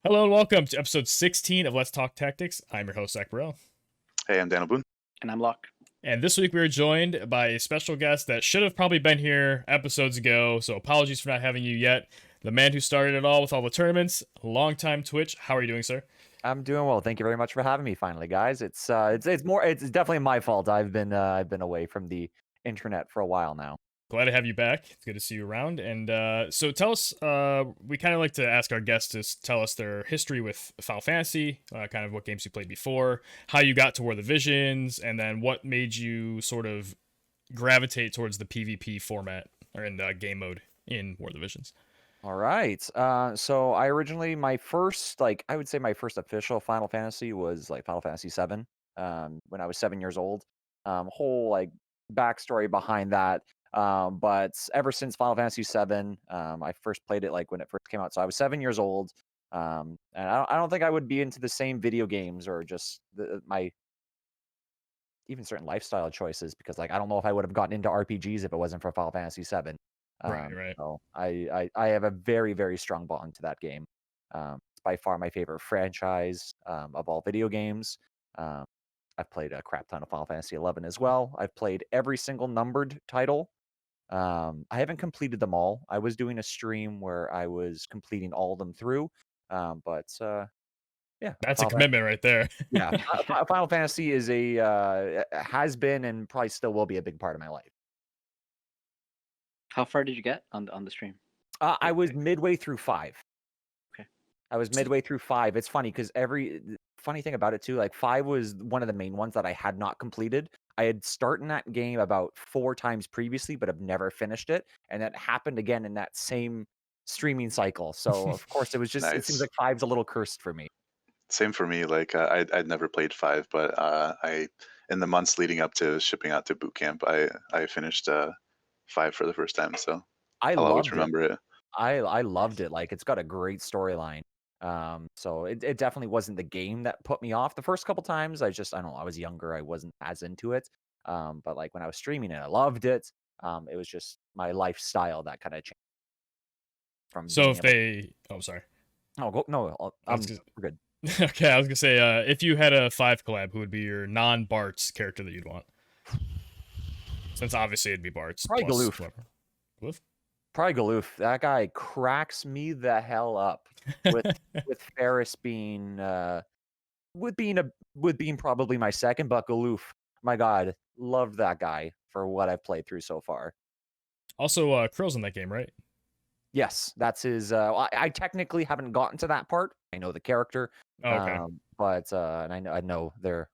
Hello and welcome to episode 16 of Let's Talk Tactics. I'm your host, Zach Burrell. Hey, I'm Daniel Boone. And I'm Locke. And this week we are joined by a special guest that should have probably been here episodes ago, so apologies for not having you yet. The man who started it all with all the tournaments, LongTimeTwitch. How are you doing, sir? I'm doing well. Thank you very much for having me finally, guys. It's definitely my fault. I've been away from the internet for a while now. Glad to have you back. It's good to see you around. And so tell us, we kind of like to ask our guests to tell us their history with Final Fantasy, kind of what games you played before, how you got to War of the Visions, and then what made you sort of gravitate towards the PvP format or in game mode in War of the Visions. All right. So I originally, my first official Final Fantasy was like Final Fantasy 7, when I was 7 years old. Whole like backstory behind that. But ever since Final Fantasy 7, I first played it like when it first came out. So I was 7 years old. And I don't think I would be into the same video games or just my even certain lifestyle choices, because like I don't know if I would have gotten into RPGs if it wasn't for Final Fantasy 7. Right. So I have a very, very strong bond to that game. It's by far my favorite franchise of all video games. I've played a crap ton of Final Fantasy 11 as well. I've played every single numbered title. I haven't completed them all. I was doing a stream where I was completing all of them through. But yeah, That's a commitment right there. yeah, Final Fantasy is has been and probably still will be a big part of my life. How far did you get on the stream? I was midway through 5. Okay. I was midway through 5. It's funny because funny thing about it too, like 5 was one of the main ones that I had not completed. I had started that game about 4 times previously, but have never finished it, and that happened again in that same streaming cycle. So of course it was just It seems like 5's a little cursed for me. Same for me. Like I'd never played 5, but I in the months leading up to shipping out to boot camp, I finished 5 for the first time. So I'll always remember it. I loved it. Like it's got a great storyline. So it definitely wasn't the game that put me off the first couple times. I don't know, I was younger, I wasn't as into it. But like when I was streaming it, I loved it. It was just my lifestyle that kind of changed. Sorry. Oh, go no, we're good. Okay, I was gonna say, if you had a 5 collab, who would be your non-Bart's character that you'd want? Since obviously it'd be Bart's. Probably Galoof. Galoof? Probably Galoof. That guy cracks me the hell up. With Ferris being probably my second, but Galoof, my God, loved that guy for what I've played through so far. Also, Krill's in that game, right? Yes, that's his. I technically haven't gotten to that part. I know the character. Oh, okay. But and I know they're.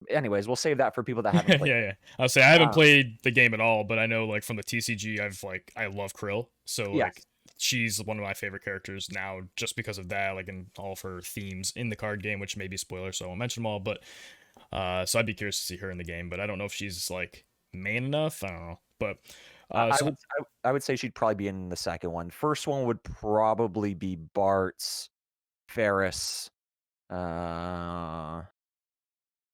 Anyways, we'll save that for people that haven't played. Yeah. I'll say I haven't played the game at all, but I know like from the TCG, I love Krill. So like she's one of my favorite characters now just because of that, like in all of her themes in the card game, which may be spoiler, so I won't mention them all. But so I'd be curious to see her in the game, but I don't know if she's like main enough. I don't know. But I would say she'd probably be in the second one. First one would probably be Bart's, Ferris.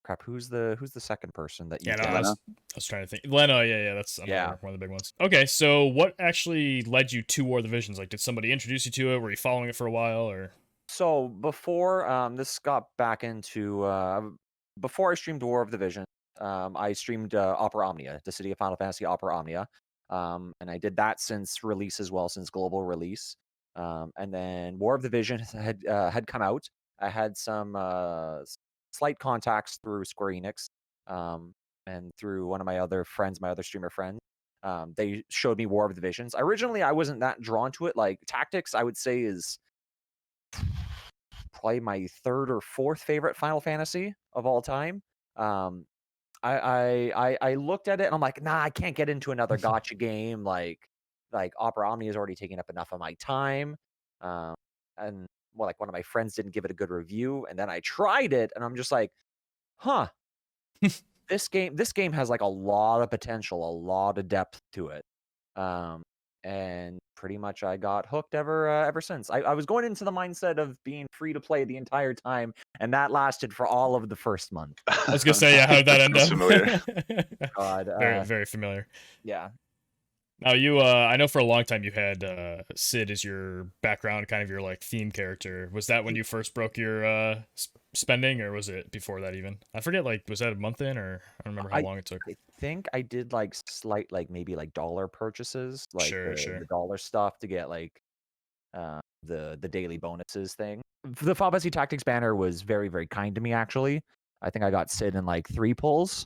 Crap, who's the second person that you? Yeah, no, I was trying to think. Lena, yeah, that's one of the big ones. Okay, so what actually led you to War of the Visions? Like, did somebody introduce you to it? Were you following it for a while, or? So before this got back into before I streamed War of the Visions, I streamed Opera Omnia, the City of Final Fantasy Opera Omnia, and I did that since release as well, since global release. And then War of the Visions had come out. I had some slight contacts through Square Enix, and through one of my other friends, my other streamer friends. They showed me War of the Visions. Originally, I wasn't that drawn to it. Like Tactics, I would say is probably my third or fourth favorite Final Fantasy of all time. I looked at it and I'm like, nah, I can't get into another gotcha game. Like Opera Omnia is already taking up enough of my time. And well, like one of my friends didn't give it a good review, and then I tried it, and I'm just like, huh, this game has like a lot of potential, a lot of depth to it, and pretty much I got hooked ever since. I was going into the mindset of being free to play the entire time, and that lasted for all of the first month. I was gonna say, yeah, how did that end up? Familiar. God, very familiar. Yeah. Now you, I know for a long time you had Sid as your background, kind of your like theme character. Was that when you first broke your spending, or was it before that even? I forget. Like, was that a month in, or I don't remember how long it took. I think I did like slight, like maybe like dollar purchases, like Sure, the sure. dollar stuff to get like the daily bonuses thing. The Final Fantasy Tactics banner was very, very kind to me, actually. I think I got Sid in like 3 pulls.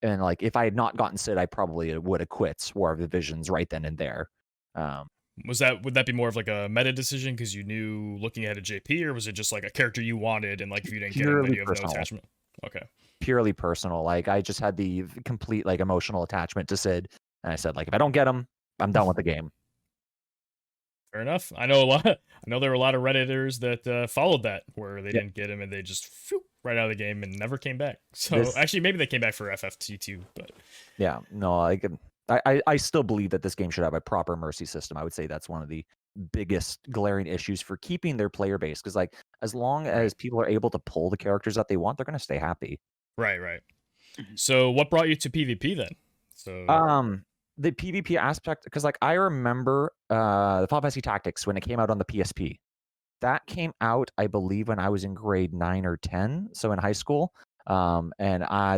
And like if I had not gotten Sid, I probably would have quit War of the Visions right then and there. Would that be more of like a meta decision because you knew looking ahead at JP, or was it just like a character you wanted and like if you didn't get him, then Purely you have no personal. attachment? Okay. Purely personal. Like I just had the complete like emotional attachment to Sid, and I said like if I don't get him, I'm done with the game. Fair enough. I know a lot. I know there were a lot of redditors that followed that, where they didn't get him and they just right out of the game and never came back. So actually, maybe they came back for FFT2, but yeah, no, I still believe that this game should have a proper mercy system. I would say that's one of the biggest glaring issues for keeping their player base, because like as long as people are able to pull the characters that they want, they're going to stay happy. Right. So what brought you to PvP then? So the PvP aspect, because like I remember the Final Fantasy Tactics when it came out on the PSP. That came out, I believe, when I was in grade 9 or 10, so in high school. And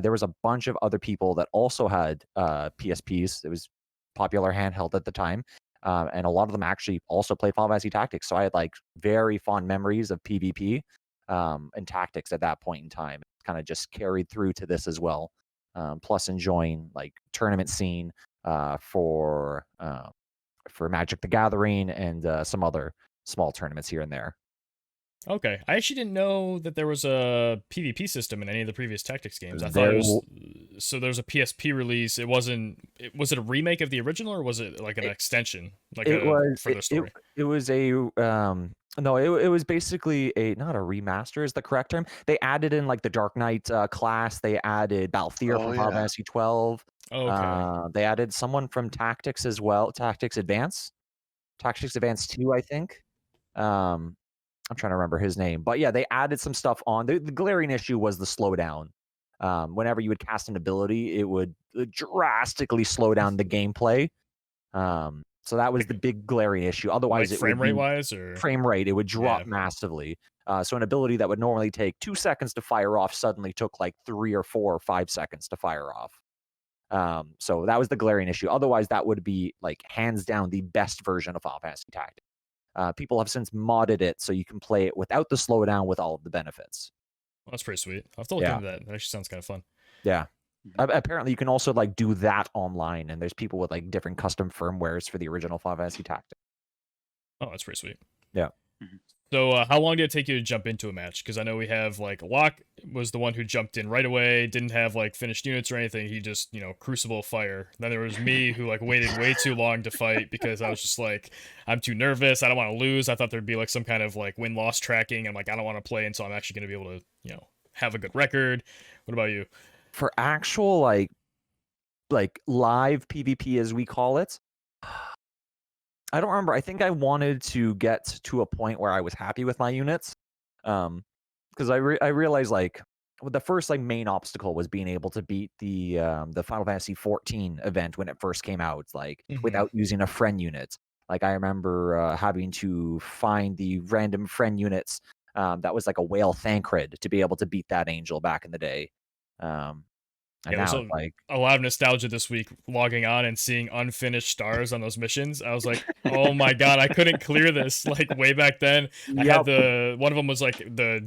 there was a bunch of other people that also had PSPs. It was popular handheld at the time, and a lot of them actually also played Final Fantasy Tactics. So I had like very fond memories of PvP and Tactics at that point in time. It kind of just carried through to this as well. Plus enjoying like tournament scene for Magic the Gathering and some other small tournaments here and there. Okay, I actually didn't know that there was a PvP system in any of the previous Tactics games. I thought it was so there was a PSP release. It wasn't. Was it a remake of the original, or was it like an extension, like for the story? It was a no, it was basically a not a remaster is the correct term. They added in like the Dark Knight class. They added Balthier from Final Fantasy 12. Okay. They added someone from Tactics as well. Tactics Advance 2, I think. I'm trying to remember his name, but yeah, they added some stuff on. The glaring issue was the slowdown. Whenever you would cast an ability, it would drastically slow down the gameplay. So that was the big glaring issue. Otherwise, like it frame would rate wise, or frame rate, it would drop massively. So an ability that would normally take 2 seconds to fire off suddenly took like 3 or 4 or 5 seconds to fire off. So that was the glaring issue. Otherwise, that would be like hands down the best version of Final Fantasy Tactics. People have since modded it so you can play it without the slowdown with all of the benefits. Well, that's pretty sweet. I'll have to look into that. That actually sounds kind of fun. Yeah. Apparently, you can also like do that online, and there's people with like different custom firmwares for the original Final Fantasy Tactics. Oh, that's pretty sweet. Yeah. So how long did it take you to jump into a match? Because I know we have like Locke was the one who jumped in right away, didn't have like finished units or anything. He just, crucible fire. Then there was me who like waited way too long to fight because I was just like, I'm too nervous. I don't want to lose. I thought there'd be like some kind of like win-loss tracking. I'm like, I don't want to play until I'm actually going to be able to, have a good record. What about you? For actual like live PvP as we call it, I don't remember. I think I wanted to get to a point where I was happy with my units, because I realized like the first like main obstacle was being able to beat the Final Fantasy 14 event when it first came out, like without using a friend unit. Like I remember having to find the random friend units that was like a whale Thancred to be able to beat that angel back in the day. And now it's like a lot of nostalgia this week logging on and seeing unfinished stars on those missions. I was like, oh my god, I couldn't clear this like way back then. I had one of them was like the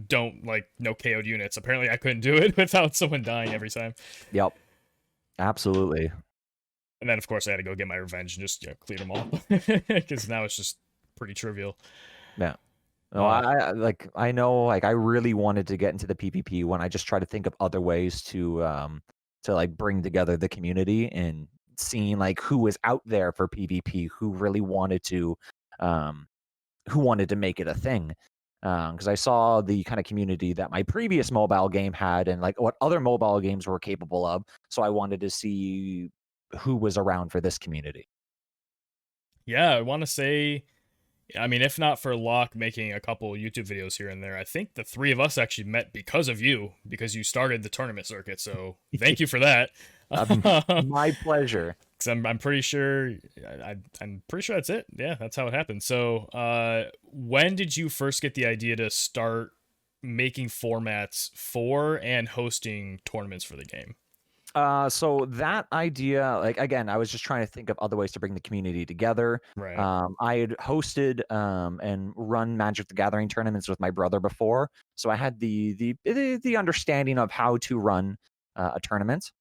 no KO'd units. Apparently I couldn't do it without someone dying every time. Yep. Absolutely. And then of course I had to go get my revenge and just clear them all. Because now it's just pretty trivial. Yeah. No, I know I really wanted to get into the PvP when I just try to think of other ways to like bring together the community and seeing like who was out there for PvP, who really wanted to make it a thing. Because I saw the kind of community that my previous mobile game had and like what other mobile games were capable of. So I wanted to see who was around for this community. Yeah, I want to say, I mean, if not for Locke making a couple YouTube videos here and there, I think the 3 of us actually met because of you, because you started the tournament circuit. So thank you for that. My pleasure. Because I'm pretty sure I'm pretty sure that's it. Yeah, that's how it happened. So, when did you first get the idea to start making formats for and hosting tournaments for the game? So that idea, like again, I was just trying to think of other ways to bring the community together. Right. I had hosted and run Magic the Gathering tournaments with my brother before, so I had the understanding of how to run a tournament.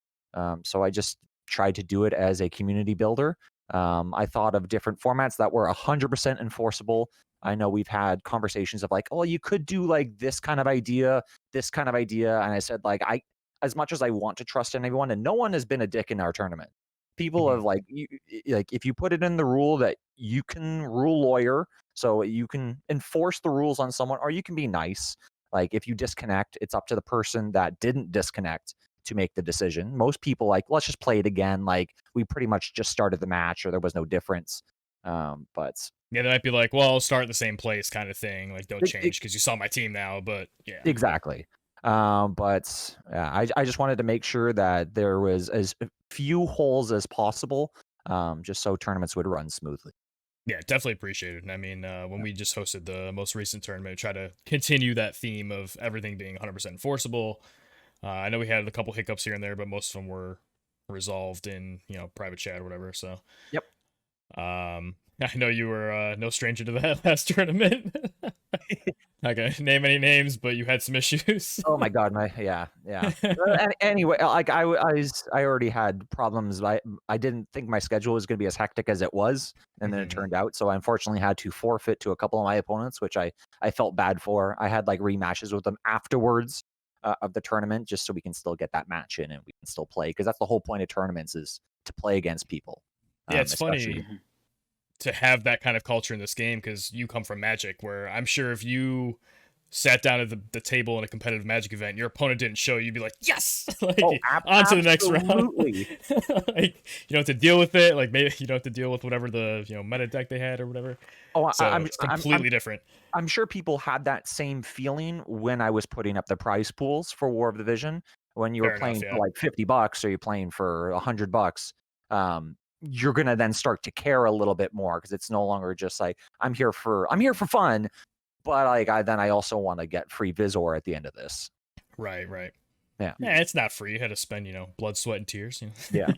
So I just tried to do it as a community builder. I thought of different formats that were 100% enforceable. I know we've had conversations of like, oh, you could do like this kind of idea, and I said like as much as I want to trust in everyone, and no one has been a dick in our tournament. People have like like if you put it in the rule that you can rule lawyer, so you can enforce the rules on someone, or you can be nice. Like if you disconnect, it's up to the person that didn't disconnect to make the decision. Most people like, let's just play it again. Like we pretty much just started the match, or there was no difference. But Yeah, they might be like, well, start in the same place kind of thing. Like, don't change because you saw my team now. But yeah. Exactly. But yeah, I just wanted to make sure that there was as few holes as possible, just so tournaments would run smoothly. Yeah, definitely appreciate it. And I mean, when we just hosted the most recent tournament, try to continue that theme of everything being 100% enforceable. I know we had a couple hiccups here and there, but most of them were resolved in, private chat or whatever. So, Yep. I know you were no stranger to that last tournament. Not gonna name any names, but you had some issues. Oh my god, yeah. Anyway, like I already had problems. I didn't think my schedule was going to be as hectic as it was, and then it turned out. So I unfortunately had to forfeit to a couple of my opponents, which I felt bad for. I had like rematches with them afterwards of the tournament, just so we can still get that match in and we can still play, because that's the whole point of tournaments, is to play against people. Yeah, it's funny to have that kind of culture in this game, because you come from Magic, where I'm sure if you sat down at the table in a competitive Magic event, your opponent didn't show, you'd be like, yes, like on to the next round. Like you don't have to deal with it. Like maybe you don't have to deal with whatever the meta deck they had or whatever. Oh, so it's completely different. I'm sure people had that same feeling when I was putting up the prize pools for War of the Vision. When you were playing for like $50, or you're playing for $100. You're gonna then start to care a little bit more, because it's no longer just like I'm here for fun, but like I also want to get free Visor at the end of this. Right. Yeah, it's not free. You had to spend blood, sweat, and tears. Yeah.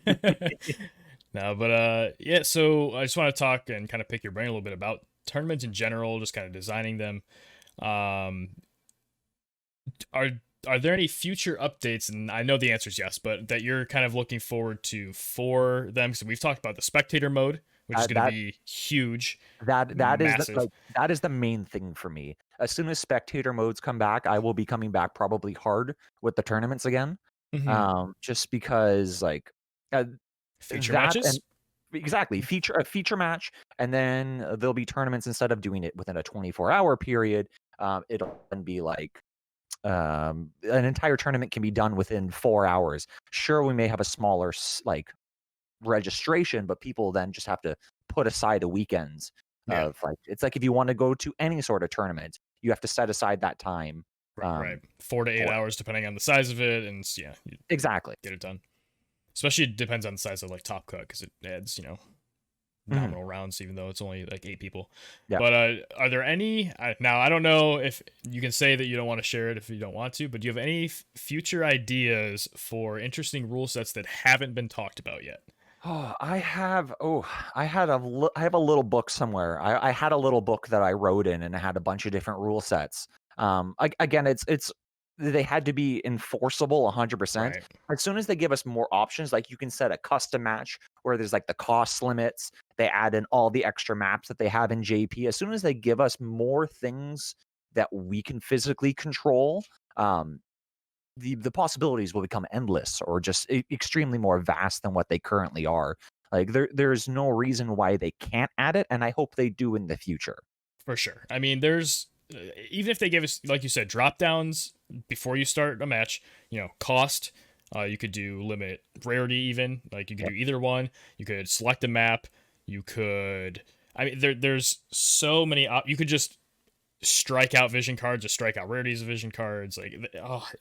No, but yeah. So I just want to talk and kind of pick your brain a little bit about tournaments in general, just kind of designing them. Are there any future updates? And I know the answer is yes, but that you're kind of looking forward to for them, because we've talked about the spectator mode, which is going to be huge. That is the main thing for me. As soon as spectator modes come back, I will be coming back probably hard with the tournaments again. Just because like feature matches. Exactly, a feature match, and then there'll be tournaments. Instead of doing it within a 24-hour period, it'll then be like an entire tournament can be done within 4 hours. Sure, we may have a smaller like registration, but people then just have to put aside a weekends of like, it's like if you want to go to any sort of tournament, you have to set aside that time. Right. 4 to 8 hours depending on the size of it, and exactly, get it done. Especially it depends on the size of like Top Cut, because it adds nominal rounds, even though it's only like 8 people. Yeah. But are there any now, I don't know if you can say that you don't want to share it if you don't want to, but do you have any future ideas for interesting rule sets that haven't been talked about yet? I have a little book somewhere. I had a little book that I wrote in, and it had a bunch of different rule sets. Again, it's they had to be enforceable 100%. Right. As soon as they give us more options, like you can set a custom match where there's like the cost limits, they add in all the extra maps that they have in JP. As soon as they give us more things that we can physically control, the possibilities will become endless, or just extremely more vast than what they currently are. Like there's no reason why they can't add it, and I hope they do in the future. For sure. I mean, there's even if they give us, like you said, drop downs before you start a match, cost. You could do limit rarity, even like you could do either one. You could select a map. You could. I mean, there's so many. You could just strike out vision cards, just strike out rarities of vision cards. Like,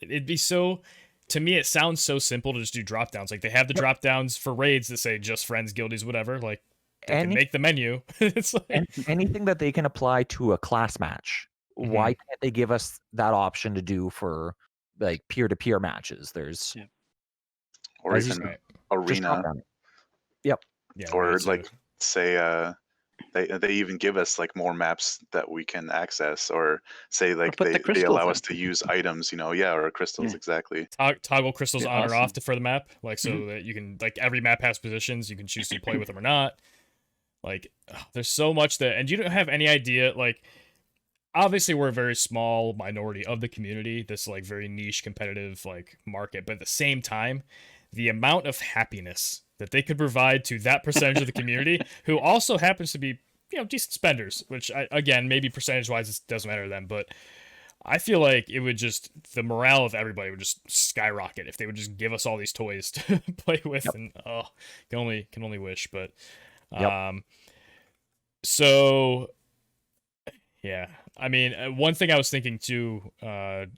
it'd be so to me it sounds so simple to just do drop downs. Like they have the drop downs for raids that say just friends, guildies, whatever. Like they can make the menu. It's like anything that they can apply to a class match. Why can't they give us that option to do for like peer-to-peer matches? There's or even arena. Yep. Yeah, or like say they even give us like more maps that we can access, or say like they allow us to use items, you know, or crystals, exactly. Toggle crystals on or off for the map, like so that you can, like, every map has positions, you can choose to play with them or not. Like, there's so much that, and you don't have any idea, like, obviously we're a very small minority of the community, this like very niche competitive like market, but at the same time, the amount of happiness that they could provide to that percentage of the community who also happens to be, you know, decent spenders, which again, maybe percentage wise it doesn't matter to them, but I feel like it would just, the morale of everybody would just skyrocket if they would just give us all these toys to play with. And can only wish. But so yeah, I mean, one thing I was thinking too, in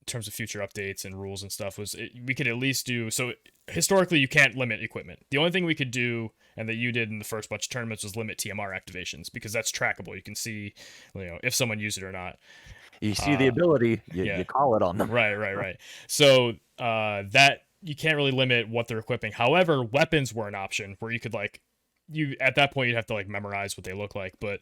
terms of future updates and rules and stuff, was we could at least do, so historically you can't limit equipment. The only thing we could do, and that you did in the first bunch of tournaments, was limit TMR activations, because that's trackable. You can see, you know, if someone used it or not. You see the ability, you call it on them. Right. So that you can't really limit what they're equipping. However, weapons were an option where you could, like, at that point you'd have to like memorize what they look like, but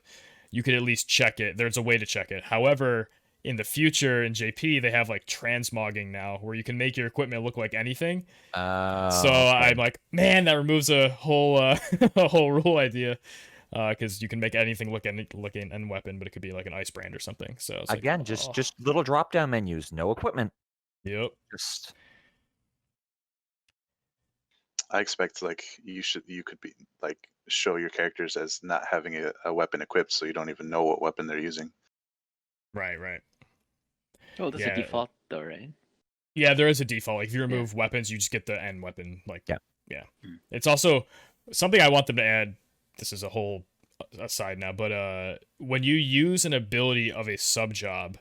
you could at least check it. There's a way to check it. However, in the future in JP they have like transmogging now, where you can make your equipment look like anything. So I'm like, man, that removes a whole a whole rule idea. Because you can make anything look an weapon, but it could be like an ice brand or something. So again, like, just little drop down menus, no equipment. Yep. I expect like you could be like show your characters as not having a weapon equipped, so you don't even know what weapon they're using. Right. Oh, that's a default though, right? Yeah, there is a default. Like if you remove weapons, you just get the end weapon. Like yeah. It's also something I want them to add. This is a whole aside now, but when you use an ability of a sub job,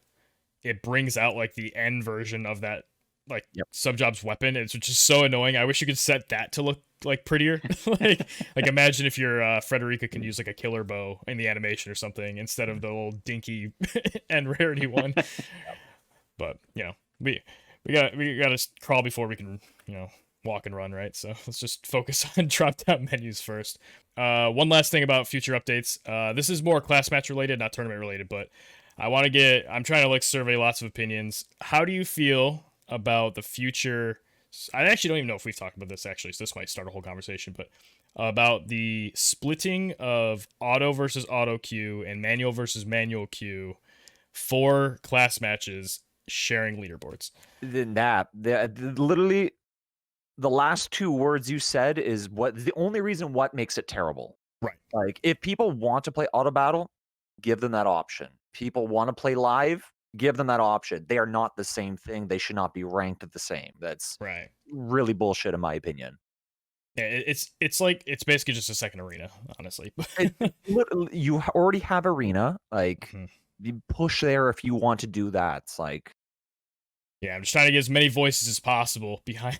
it brings out like the end version of that like sub job's weapon. It's just so annoying. I wish you could set that to look like prettier. like imagine if your Frederica can use like a killer bow in the animation or something instead of the little dinky end rarity one. But you know, we got to crawl before we can, you know, walk and run, right? So let's just focus on drop down menus first. One last thing about future updates. This is more class match related, not tournament related, but I'm trying to like survey lots of opinions. How do you feel about the future? I actually don't even know if we've talked about this actually, so this might start a whole conversation, but about the splitting of auto versus auto queue and manual versus manual queue for class matches sharing leaderboards. Literally the last two words you said is the only reason what makes it terrible. Right. Like if people want to play auto battle, give them that option. People want to play live, give them that option. They are not the same thing. They should not be ranked the same. That's really bullshit in my opinion. Yeah, it's basically just a second arena, honestly. You already have arena. Like you push there if you want to do that. It's like, yeah, I'm just trying to get as many voices as possible behind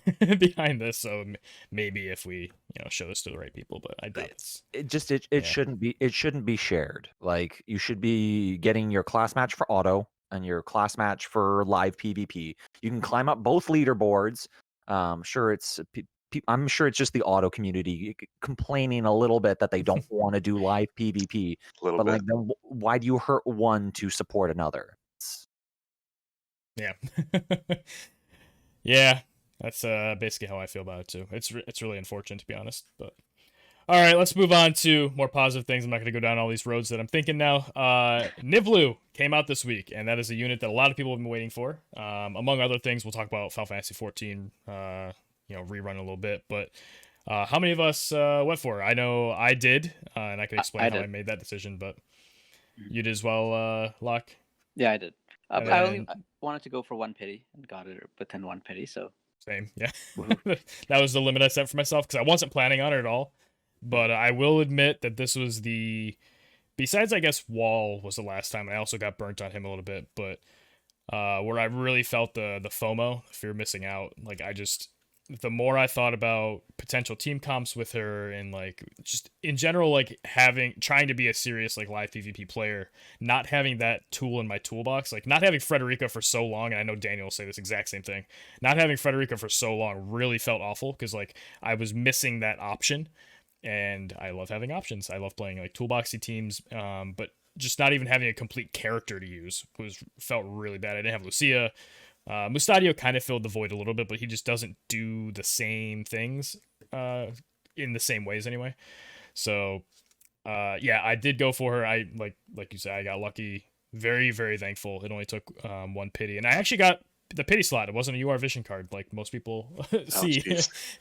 this. So maybe if we, you know, show this to the right people, but I doubt it shouldn't be shared. Like you should be getting your class match for auto and your class match for live PvP. You can climb up both leaderboards. I'm sure it's just the auto community complaining a little bit that they don't want to do live PvP. But like, then why do you hurt one to support another? Yeah. Yeah, that's basically how I feel about it too. It's really unfortunate, to be honest. But all right, let's move on to more positive things. I'm not going to go down all these roads that I'm thinking now. Niv'Lu came out this week, and that is a unit that a lot of people have been waiting for. Among other things, we'll talk about Final Fantasy 14, rerun a little bit. But how many of us went for it? I know I did, and I can explain how I made that decision. But you did as well, Locke? Yeah, I did. I only wanted to go for one pity and got it within one pity, so. Same, yeah. That was the limit I set for myself because I wasn't planning on it at all. But I will admit that this was besides, I guess, Wall was the last time. I also got burnt on him a little bit, but where I really felt the FOMO, fear of missing out. Like the more I thought about potential team comps with her and like just in general, like trying to be a serious like live PvP player, not having that tool in my toolbox, like not having Frederica for so long, and I know Daniel will say this exact same thing, not having Frederica for so long really felt awful because like I was missing that option, and I love having options. I love playing like toolboxy teams, but just not even having a complete character to use felt really bad. I didn't have Lucia. Mustadio kind of filled the void a little bit, but he just doesn't do the same things in the same ways anyway. So yeah, I did go for her. I like you said, I got lucky. Very, very thankful. It only took one pity, and I actually got the pity slot. It wasn't a UR vision card like most people see,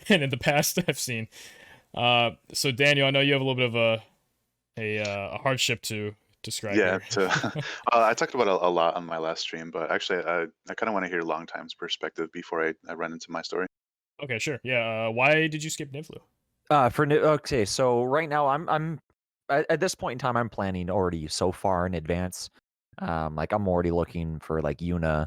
and in the past I've seen. So Daniel, I know you have a little bit of a hardship to describe. Yeah, here. I talked about a lot on my last stream, but actually, I kind of want to hear LongTime's perspective before I run into my story. Okay, sure. Yeah. Why did you skip Niv'Lu? Okay, so right now I'm at this point in time I'm planning already so far in advance. Like I'm already looking for like Yuna,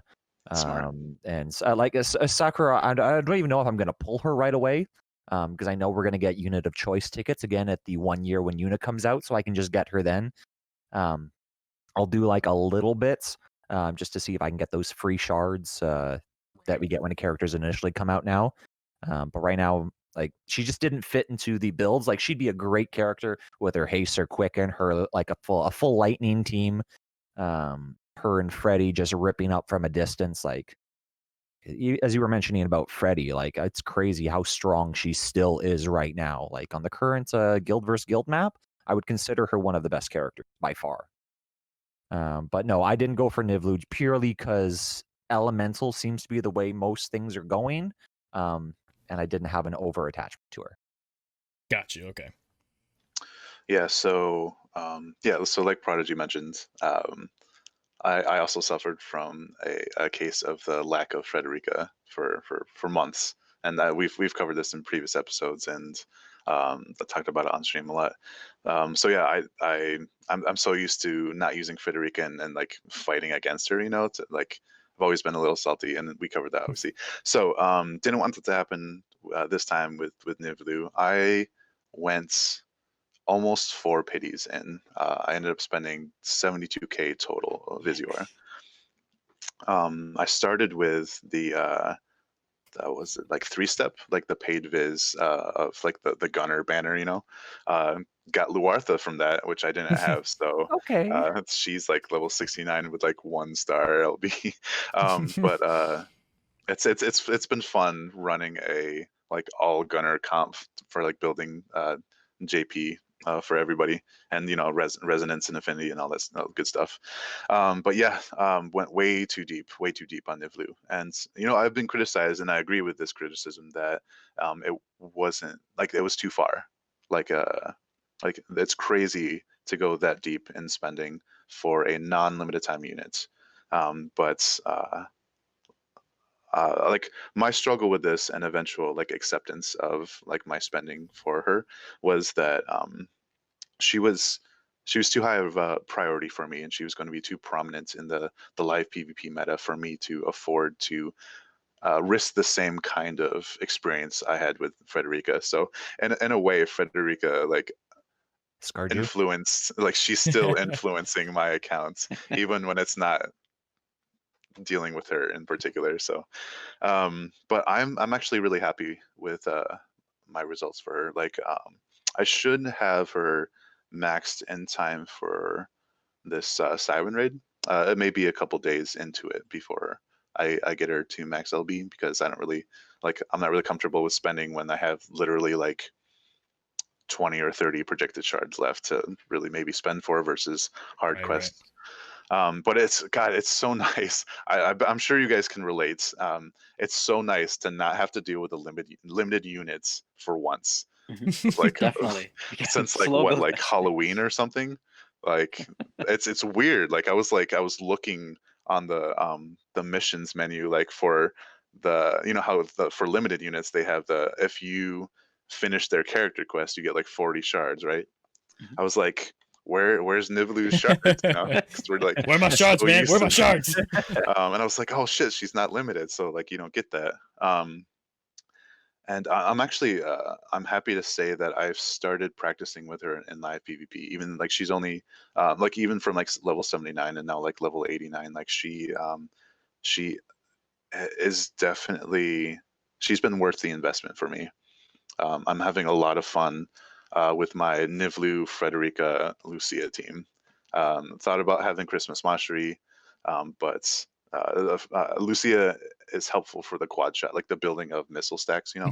Smart. and like a Sakura. I don't even know if I'm gonna pull her right away, because I know we're gonna get unit of choice tickets again at the 1 year when Yuna comes out, so I can just get her then. I'll do like a little bit, just to see if I can get those free shards that we get when the characters initially come out now. But right now, like she just didn't fit into the builds. Like she'd be a great character with her haste or quicken, her like a full lightning team. Her and Freddy just ripping up from a distance. Like as you were mentioning about Freddy, like it's crazy how strong she still is right now. Like on the current guild versus guild map, I would consider her one of the best characters by far. But no, I didn't go for Niv'Lu purely because elemental seems to be the way most things are going. And I didn't have an over attachment to her. Got you. Okay. Yeah. So so like Prodigy mentioned, I also suffered from a case of the lack of Frederica for months, and we've covered this in previous episodes, and I talked about it on stream a lot. So yeah, I'm so used to not using Frederica and like fighting against her, like I've always been a little salty, and we covered that obviously. So didn't want it to happen this time with Niv'Lu. I went almost 4 pities in. I ended up spending 72k total of Visior. I started with the that was it, like 3-step, like the paid viz of like the gunner banner, got Luartha from that, which I didn't have. So Okay. she's like level 69 with like 1 star LB. But it's been fun running a like all gunner comp for like building JP for everybody, and resonance and affinity and all that good stuff. But yeah, went way too deep on Niv'Lu, and I've been criticized, and I agree with this criticism that it wasn't like it was too far, like it's crazy to go that deep in spending for a non-limited time unit, but like my struggle with this and eventual like acceptance of like my spending for her was that she was too high of a priority for me, and she was going to be too prominent in the live PvP meta for me to afford to risk the same kind of experience I had with Frederica. So in a way, Frederica like Scarred you? influenced, like she's still influencing my accounts even when it's not dealing with her in particular. So but I'm actually really happy with my results for her. Like I should have her maxed in time for this Siren raid. It may be a couple days into it before I get her to max LB, because I'm not really comfortable with spending when I have literally like 20 or 30 projected shards left to really maybe spend for versus hard quests. But it's so nice. I'm sure you guys can relate. It's so nice to not have to deal with the limited units for once. Like Definitely. since like what, like Halloween or something. Like it's weird. Like I was looking on the missions menu, like for the how for limited units they have if you finish their character quest you get like 40 shards, right? Mhm. I was like, where's Niv'Lu's shards? You know, because we're like, where are my shards, so man? used Where are to my shards? and I was like, oh shit, she's not limited, so like you don't get that. And I'm actually I'm happy to say that I've started practicing with her in live PvP. Even like she's only like even from like level 79 and now like level 89, like she is definitely, she's been worth the investment for me. I'm having a lot of fun with my Niv'Lu, Frederica, Lucia team. Thought about having Christmas Mastery, but Lucia is helpful for the quad shot, like the building of missile stacks, you know?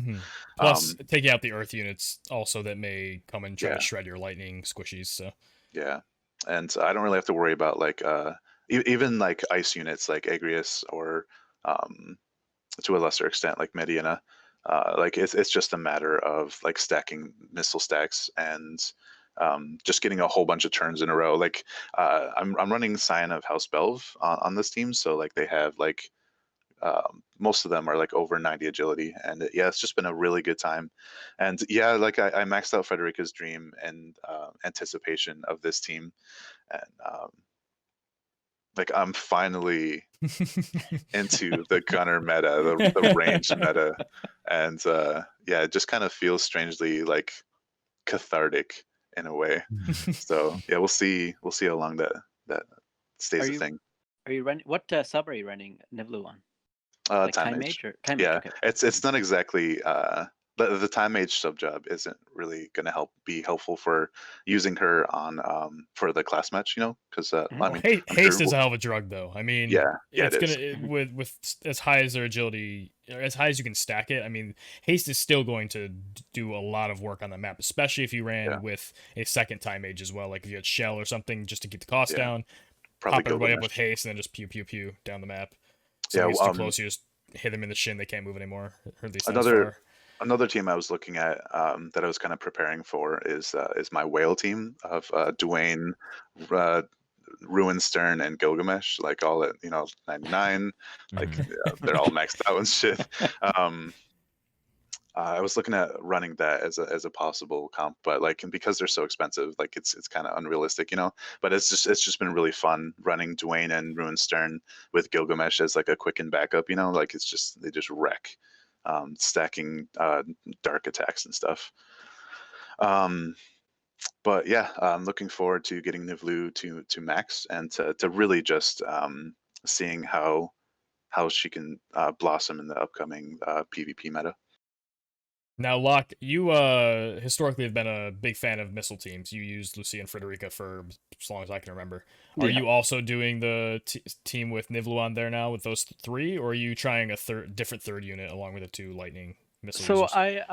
Plus, taking out the earth units also that may come and try Yeah. to shred your lightning squishies. So Yeah, and I don't really have to worry about like even like ice units like Agrius or to a lesser extent like Medina. Like it's just a matter of like stacking missile stacks and just getting a whole bunch of turns in a row. Like I'm running Scion of House Belv on this team, so like they have like most of them are like over 90 agility, and yeah, it's just been a really good time. And yeah, like I maxed out Frederica's dream and anticipation of this team, and like I'm finally into the gunner meta, the range meta, and yeah, it just kind of feels strangely like cathartic in a way. So yeah, we'll see how long that stays a thing. Are you running what sub are you running Niv'Lu on? Like Time Mage. or Time Yeah, Mage? Okay. it's not exactly the Time Mage sub job isn't really going to be helpful for using her on for the class match, you know, because I mean haste is a hell of a drug, though. I mean, yeah, it's it gonna with as high as their agility, or as high as you can stack it. I mean, haste is still going to do a lot of work on the map, especially if you ran with a second Time Mage as well. Like if you had Shell or something, just to keep the cost down. Probably pop everybody up with haste and then just pew pew pew down the map. So yeah, he's too close, you just hit them in the shin. They can't move anymore. Or at least another team I was looking at that I was kind of preparing for is my whale team of Dwayne, Ruinstern, and Gilgamesh, like all at 99, like they're all maxed out and shit. I was looking at running that as a possible comp, but like because they're so expensive, like it's kind of unrealistic, you know. But it's just been really fun running Dwayne and Ruinstern with Gilgamesh as like a quicken backup, you know. Like they just wreck, stacking dark attacks and stuff. But yeah, I'm looking forward to getting Niv'Lu to max and to really just seeing how she can blossom in the upcoming PvP meta. Now, Locke, you historically have been a big fan of missile teams. You used Lucia and Frederica for as long as I can remember. Are you also doing the team with Niv'Lu on there now with those three, or are you trying a different third unit along with the two lightning missile users?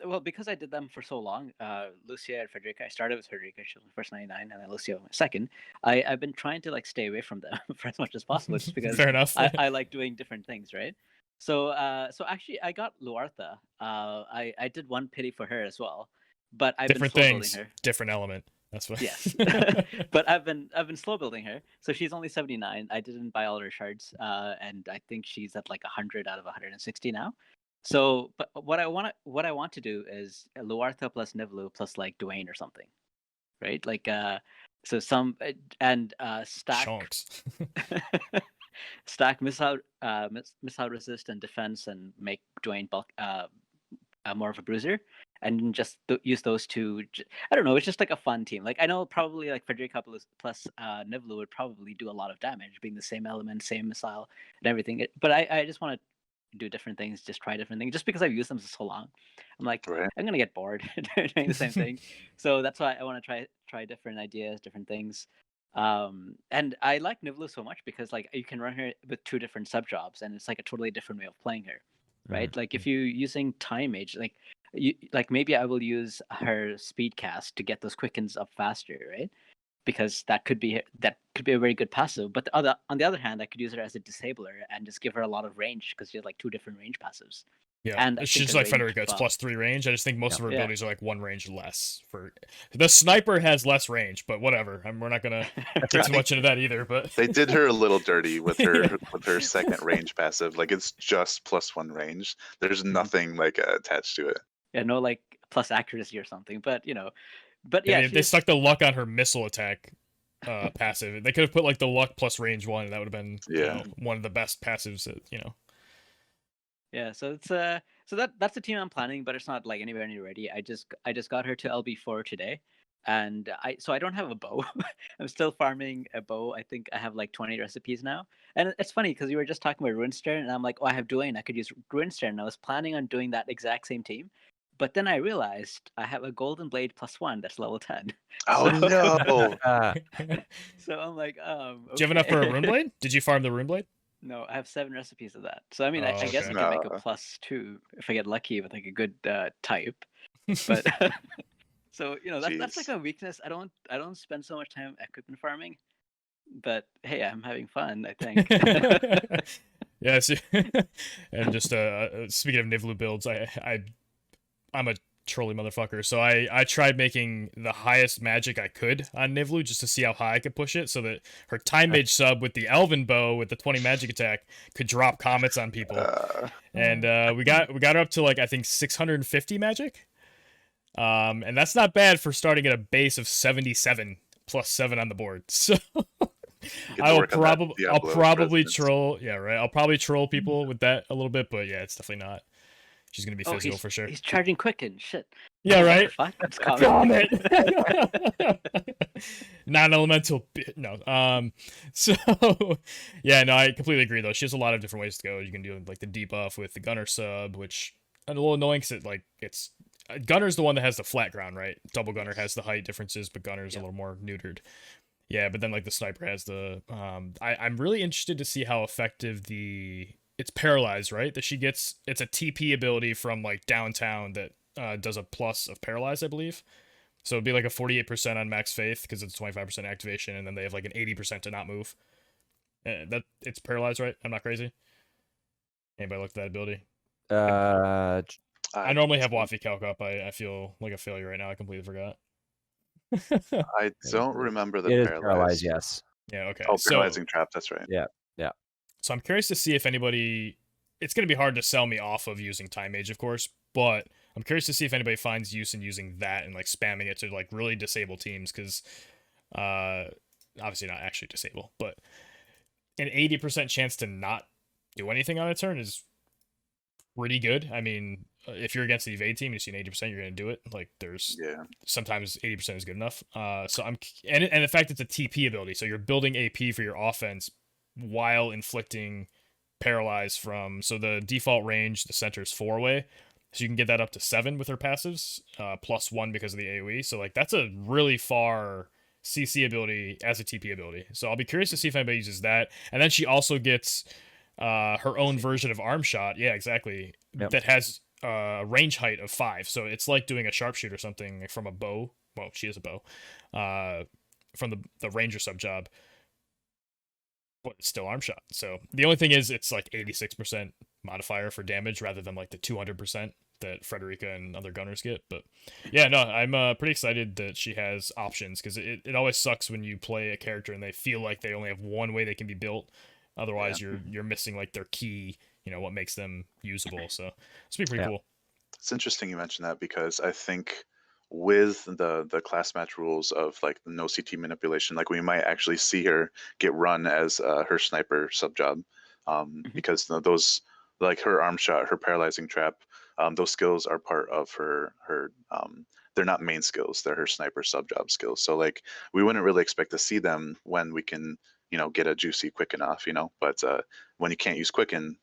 Well, because I did them for so long, Lucia and Frederica, I started with Frederica, she was my first 99, and then Lucia my second. I've been trying to like stay away from them for as much as possible, just because fair enough. I like doing different things, right? So actually, I got Luartha. I did one pity for her as well, but I've been slow building her. Different element. That's what. Yes, but I've been slow building her. So she's only 79. I didn't buy all her shards, and I think she's at like 100 out of 160 now. So, but what I want to do is Luartha plus Niv'Lu plus like Dwayne or something, right? Like so some and stack. Chunks. Stack missile resist and defense, and make Dwayne bulk more of a bruiser, and just use those two. I don't know. It's just like a fun team. Like I know probably like Frederica plus Niv'Lu would probably do a lot of damage, being the same element, same missile, and everything. But I just want to do different things, just try different things. Just because I've used them for so long, I'm like I'm gonna get bored doing the same thing. So that's why I want to try different ideas, different things. And I like Niv'Lu so much because like you can run her with two different sub jobs, and it's like a totally different way of playing her, right? Like if you're using Time Mage, like maybe I will use her speed cast to get those quickens up faster, right? Because that could be a very good passive. But on the other hand, I could use her as a disabler and just give her a lot of range because she has like two different range passives. Yeah, and she's like Frederica. It's +3 range. I just think most of her abilities are like one range less. For the sniper has less range, but whatever. We're not gonna get too much into that either. But they did her a little dirty with her second range passive. Like it's just +1 range. There's nothing like attached to it. Yeah, no like plus accuracy or something. But But yeah, They stuck the luck on her missile attack passive. They could have put like the luck plus range 1, and that would have been one of the best passives that, Yeah, so it's so that's the team I'm planning, but it's not like anywhere near ready. I just got her to LB4 today, and I don't have a bow. I'm still farming a bow. I think I have like 20 recipes now, and it's funny because you were just talking about Runestern, and I'm like, oh, I have Dwayne. I could use Runestern. And I was planning on doing that exact same team, but then I realized I have a Golden Blade +1 that's level 10. Oh no! So I'm like, Do you have enough for a rune blade? Did you farm the rune blade? No, I have 7 recipes of that. So I mean, Oh, I guess I okay. can make a +2 if I get lucky with like a good type. But so that's like a weakness. I don't spend so much time equipment farming, but hey, I'm having fun, I think. Yeah. So, and just speaking of Niv'Lu builds, I'm a trolly motherfucker. So I tried making the highest magic I could on Niv'Lu just to see how high I could push it, so that her time mage sub with the Elven bow with the 20 magic attack could drop comets on people. And we got her up to like I think 650 magic. And that's not bad for starting at a base of 77 plus 7 on the board. So I'll probably troll. Yeah, right. I'll probably troll people with that a little bit, but yeah, it's definitely not. She's gonna be physical for sure. He's charging Quicken. Shit. Yeah, right. Fuck. That's Comet. Non-elemental. No. So yeah, no, I completely agree though. She has a lot of different ways to go. You can do like the debuff with the Gunner sub, which is a little annoying because it's Gunner's the one that has the flat ground, right? Double Gunner has the height differences, but Gunner's a little more neutered. Yeah, but then like the Sniper has the. I'm really interested to see how effective it's paralyzed, right? That she gets. It's a TP ability from like downtown that does a plus of paralyzed, I believe. So it'd be like a 48% on max faith because it's 25% activation, and then they have like an 80% to not move. That it's paralyzed, right? I'm not crazy. Anybody look at that ability? I normally have Waffy Calc up. I feel like a failure right now. I completely forgot. I don't remember the paralyzed. Yes. Yeah. Okay. Oh, paralyzing trap. That's right. Yeah. So I'm curious to see if anybody. It's going to be hard to sell me off of using Time Mage, of course, but I'm curious to see if anybody finds use in using that and like spamming it to like really disable teams, because obviously not actually disable, but an 80% chance to not do anything on a turn is pretty good. I mean, if you're against the evade team and you see an 80%, you're going to do it. Like there's sometimes 80% is good enough. So and the fact it's a TP ability, so you're building AP for your offense while inflicting paralyze from, so the default range, the center is 4-way, so you can get that up to 7 with her passives, +1 because of the AoE. So like that's a really far CC ability as a TP ability. So I'll be curious to see if anybody uses that. And then she also gets her own version of Arm Shot. Yeah, exactly. Yep. That has range height of 5. So it's like doing a sharpshooter or something from a bow. Well, she has a bow. From the Ranger sub job. But it's still Arm Shot. So the only thing is it's like 86% modifier for damage rather than like the 200% that Frederica and other gunners get. But yeah, no, I'm pretty excited that she has options, because it always sucks when you play a character and they feel like they only have one way they can be built. Otherwise, you're missing like their key, what makes them usable. So it's pretty cool. It's interesting you mentioned that, because I think with the class match rules of like no CT manipulation, like we might actually see her get run as her sniper sub job, because those, like her Arm Shot, her paralyzing trap, those skills are part of her they're not main skills, they're her sniper sub job skills. So like we wouldn't really expect to see them when we can get a juicy Quicken off, but when you can't use Quicken,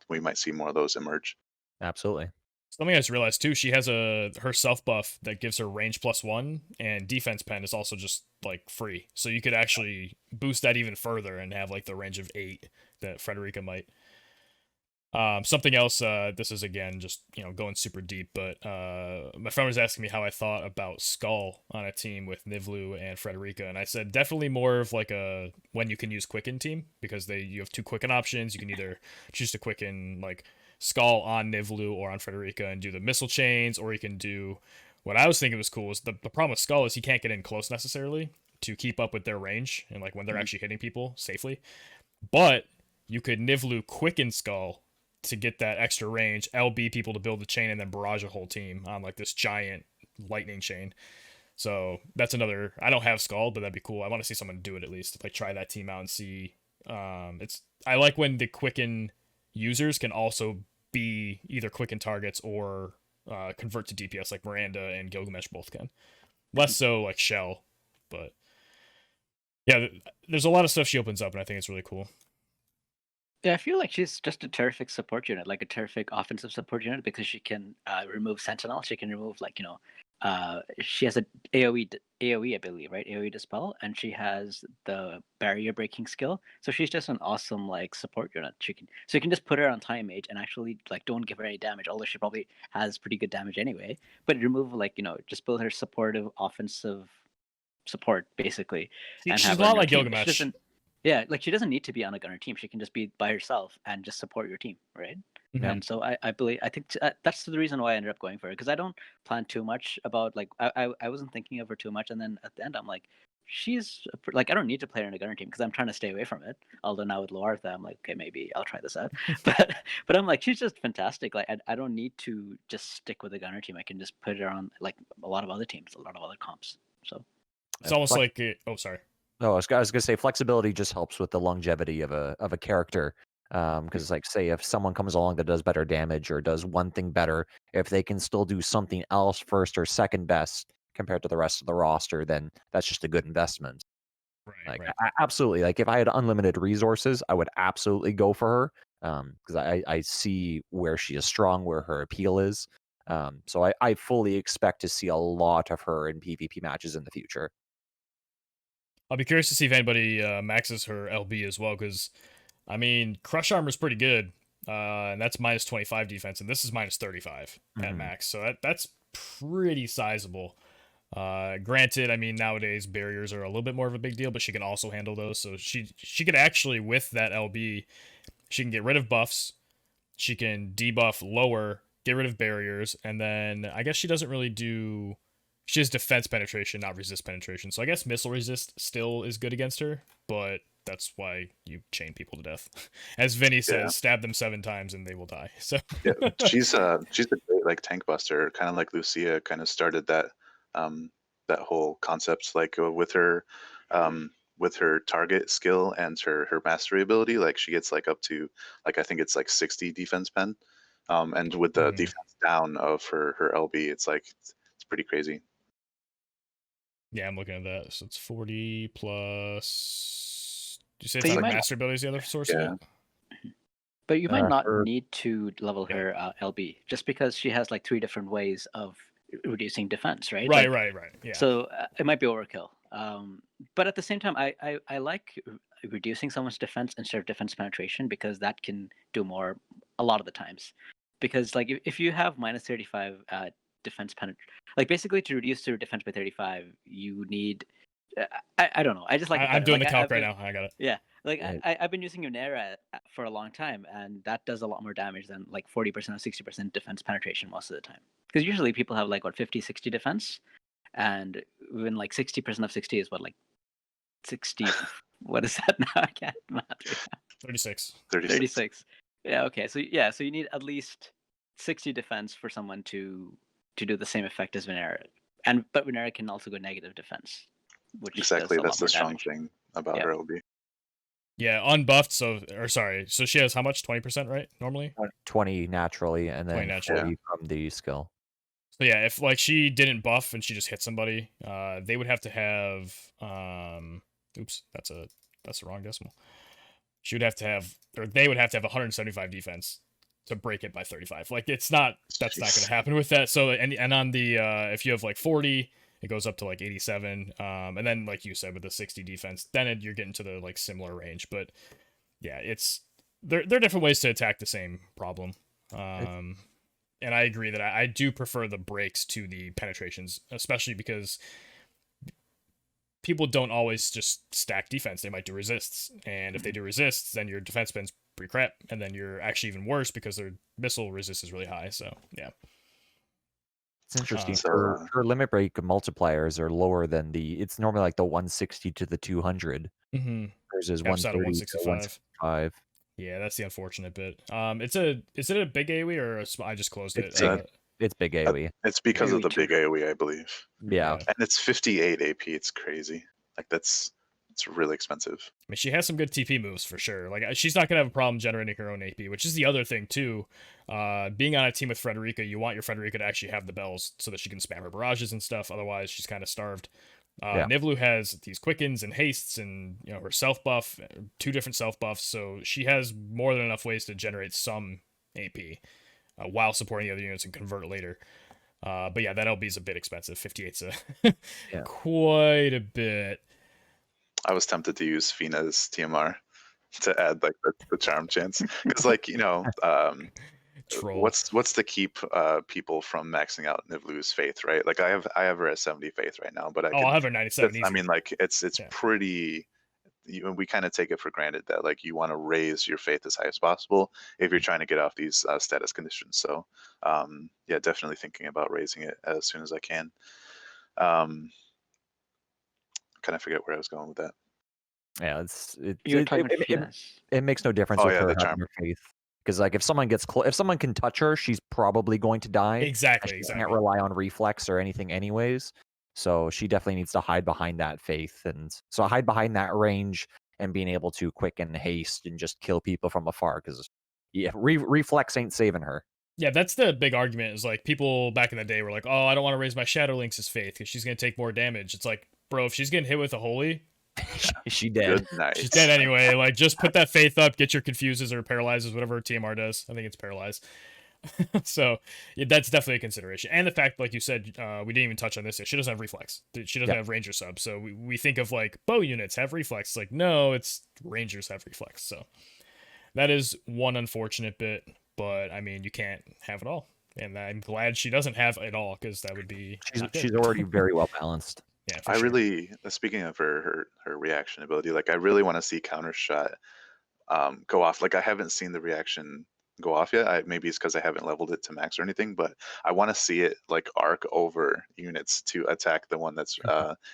we might see more of those emerge. Absolutely. Something I just realized too, she has her self buff that gives her range +1, and defense pen is also just like free. So you could actually boost that even further and have like the range of 8 that Frederica might. Something else, this is again just going super deep, but my friend was asking me how I thought about Skull on a team with Niv'Lu and Frederica, and I said definitely more of like a when you can use Quicken team, because you have 2 Quicken options. You can either choose to Quicken like Skull on Niv'Lu or on Frederica and do the missile chains, or you can do what I was thinking was cool is the problem with Skull is he can't get in close necessarily to keep up with their range and like when they're actually hitting people safely. But you could Niv'Lu Quicken Skull to get that extra range, LB people to build the chain, and then barrage a whole team on like this giant lightning chain. So that's another. I don't have Scald, but that'd be cool. I want to see someone do it at least. Like try that team out and see. It's I like when the quicken users can also be either quicken targets or convert to DPS, like Miranda and Gilgamesh both can. Less so like Shell, but yeah, there's a lot of stuff she opens up, and I think it's really cool. Yeah, I feel like she's just a terrific support unit, like a terrific offensive support unit, because she can remove Sentinel. She can remove she has a AOE ability, right? AOE dispel, and she has the barrier breaking skill. So she's just an awesome like support unit. So you can just put her on time mage and actually like don't give her any damage, although she probably has pretty good damage anyway. But remove just build her supportive offensive support basically, and She's have a her lot on your like team. Gilgamesh. Yeah, like she doesn't need to be on a gunner team. She can just be by herself and just support your team, right? Mhm. And so I think that's the reason why I ended up going for it, because I don't plan too much about like I wasn't thinking of her too much, and then at the end I'm like, she's like I don't need to play her in a gunner team because I'm trying to stay away from it. Although now with Loartha, I'm like, okay, maybe I'll try this out. but I'm like, she's just fantastic. Like I don't need to just stick with a gunner team. I can just put her on like a lot of other teams, a lot of other comps. So It's almost like sorry. No, I was gonna say flexibility just helps with the longevity of a character. Because like say if someone comes along that does better damage or does one thing better, if they can still do something else first or second best compared to the rest of the roster, then that's just a good investment. Right, Like right. absolutely, like if I had unlimited resources, I would absolutely go for her. Because I see where she is strong, where her appeal is. So I fully expect to see a lot of her in PvP matches in the future. I'll be curious to see if anybody maxes her LB as well, because I mean, Crush Armor is pretty good, and that's minus 25 defense, and this is minus 35 at Mhm. max, so that's pretty sizable. Granted, I mean nowadays barriers are a little bit more of a big deal, but she can also handle those. So she could actually, with that LB, she can get rid of buffs, she can debuff lower, get rid of barriers, and then I guess she doesn't really do. She has defense penetration, not resist penetration. So I guess missile resist still is good against her, but that's why you chain people to death. As Vinny says, Yeah. stab them 7 times and they will die. So Yeah, she's a great like tank buster, kind of like Lucia kind of started that that whole concept like with her target skill and her mastery ability. Like she gets like up to like I think it's like 60 defense pen, and with the defense down of her LB, it's like it's pretty crazy. yeah, I'm looking at that. So it's 40 plus. Do you say So it's you not might- master ability is the other source Yeah. of it? But you might not her- need to level Yeah. her LB just because she has like 3 different ways of reducing defense, right? Right, Like, right. Yeah. So it might be overkill. But at the same time, I like reducing someone's defense instead of defense penetration, because that can do more a lot of the times. Because like if you have minus 35 defense penetration, like basically to reduce your defense by 35, you need. I don't know. I just like. it I'm better. doing Like, the calc I've right been- now. I got it. Yeah, like Right. I've been using Unera for a long time, and that does a lot more damage than like 40% or 60% defense penetration most of the time. Because usually people have like what 50, 60 defense, and when like 60% of 60 is what, like 60. What is that now? I can't math right now. 36. 36. Yeah. Okay. So yeah. So you need at least 60 defense for someone to do the same effect as Venera, but Venera can also go negative defense, which Exactly, does a that's lot the more strong damage. thing about Yeah. her LB. Yeah, unbuffed. So she has how much? 20%, right? Normally. 20 naturally, and 20 then naturally. 40 from the skill. So yeah, if like she didn't buff and she just hit somebody, they would have to have oops, that's the wrong decimal. She would have to have, or they would have to have 175 defense to break it by 35. Like that's not going to happen with that. So and on the if you have like 40, it goes up to like 87, and then like you said with the 60 defense, then you're getting to the like similar range. But yeah, it's there are different ways to attack the same problem. And I agree that I do prefer the breaks to the penetrations, especially because people don't always just stack defense. They might do resists. And if they do resists, then your defense spend's pretty crap. And then you're actually even worse because their missile resist is really high. So, yeah. It's interesting. So, her limit break multipliers are lower than it's normally like the 160 to the 200. Mm-hmm. Hers is Caps out at 130 to 165. Yeah, that's the unfortunate bit. Is it a big AoE or I just closed it? It's It's big AoE. It's because of AoE the big 2. AoE, I believe. Yeah. And it's 58 AP. It's crazy. Like it's really expensive. I mean, she has some good TP moves for sure. Like, she's not gonna have a problem generating her own AP, which is the other thing too. Being on a team with Frederica, you want your Frederica to actually have the bells so that she can spam her barrages and stuff. Otherwise, she's kind of starved. Yeah. Niv'Lu has these quickens and hastes, and her self buff, 2 different self buffs, so she has more than enough ways to generate some AP while supporting the other units and convert later. But yeah, that LB is a bit expensive. 58's quite a bit. I was tempted to use Fina's TMR to add like the charm chance because Troll. what's to keep people from maxing out Niv'Lu's faith, right? Like I have her at 70 faith right now, but I'll have her 97 easy. I mean, like it's pretty. We kind of take it for granted that like you want to raise your faith as high as possible if you're trying to get off these status conditions. So yeah, definitely thinking about raising it as soon as I can. Kind of forget where I was going with that. Yeah, it makes no difference with her having her faith, because like if someone gets if someone can touch her, she's probably going to die. Exactly. She can't rely on reflex or anything anyways. So she definitely needs to hide behind that faith, and so hide behind that range and being able to quick and haste and just kill people from afar, because reflex ain't saving her. Yeah, that's the big argument, is like people back in the day were like, oh, I don't want to raise my Shadow Lynx's faith because she's going to take more damage. It's like, bro, if she's getting hit with a holy, she's dead. She's dead anyway. Like, just put that faith up, get your confuses or paralyzes, whatever TMR does. I think it's paralyze. So yeah, that's definitely a consideration. And the fact, like you said, we didn't even touch on this, she doesn't have reflex. She doesn't have ranger sub. So we think of like bow units have reflex. It's like, no, it's rangers have reflex. So that is one unfortunate bit, but I mean, you can't have it all. And I'm glad she doesn't have it all, because that would be she's already very well balanced. Yeah, I really, speaking of her reaction ability, like I really want to see counter shot go off. Like I haven't seen the reaction go off yet. Maybe it's because I haven't leveled it to max or anything, but I want to see it like arc over units to attack the one that's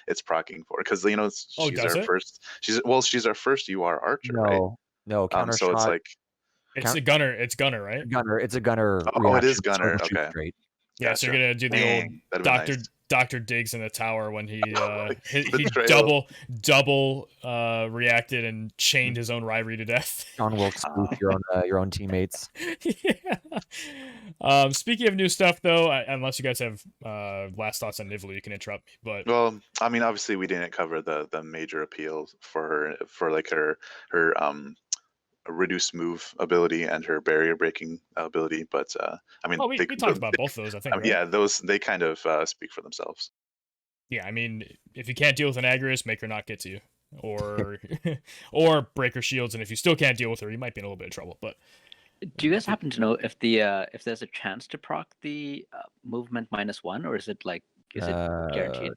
it's proccing for, because she's our first. She's our first UR archer, right? No, counter so shot. It's like it's a gunner. It's gunner, right? It's a gunner. Oh, it is gunner. Okay. Straight. Yeah, Gotcha. so you're gonna do the old Dr. Diggs in the tower when he he double reacted and chained his own rivalry to death. John Wilkes, your own teammates. Yeah. Speaking of new stuff, though, unless you guys have last thoughts on Niv'Lu, you can interrupt me. But well, I mean, obviously we didn't cover the major appeals for like her reduced move ability and her barrier breaking ability, but I mean, we talked about both of those, I think. Right? Yeah, those, they kind of speak for themselves. Yeah, I mean, if you can't deal with an Agrius, make her not get to you, or or break her shields, and if you still can't deal with her, you might be in a little bit of trouble. But do you guys happen to know if the if there's a chance to proc the movement -1, or is it guaranteed?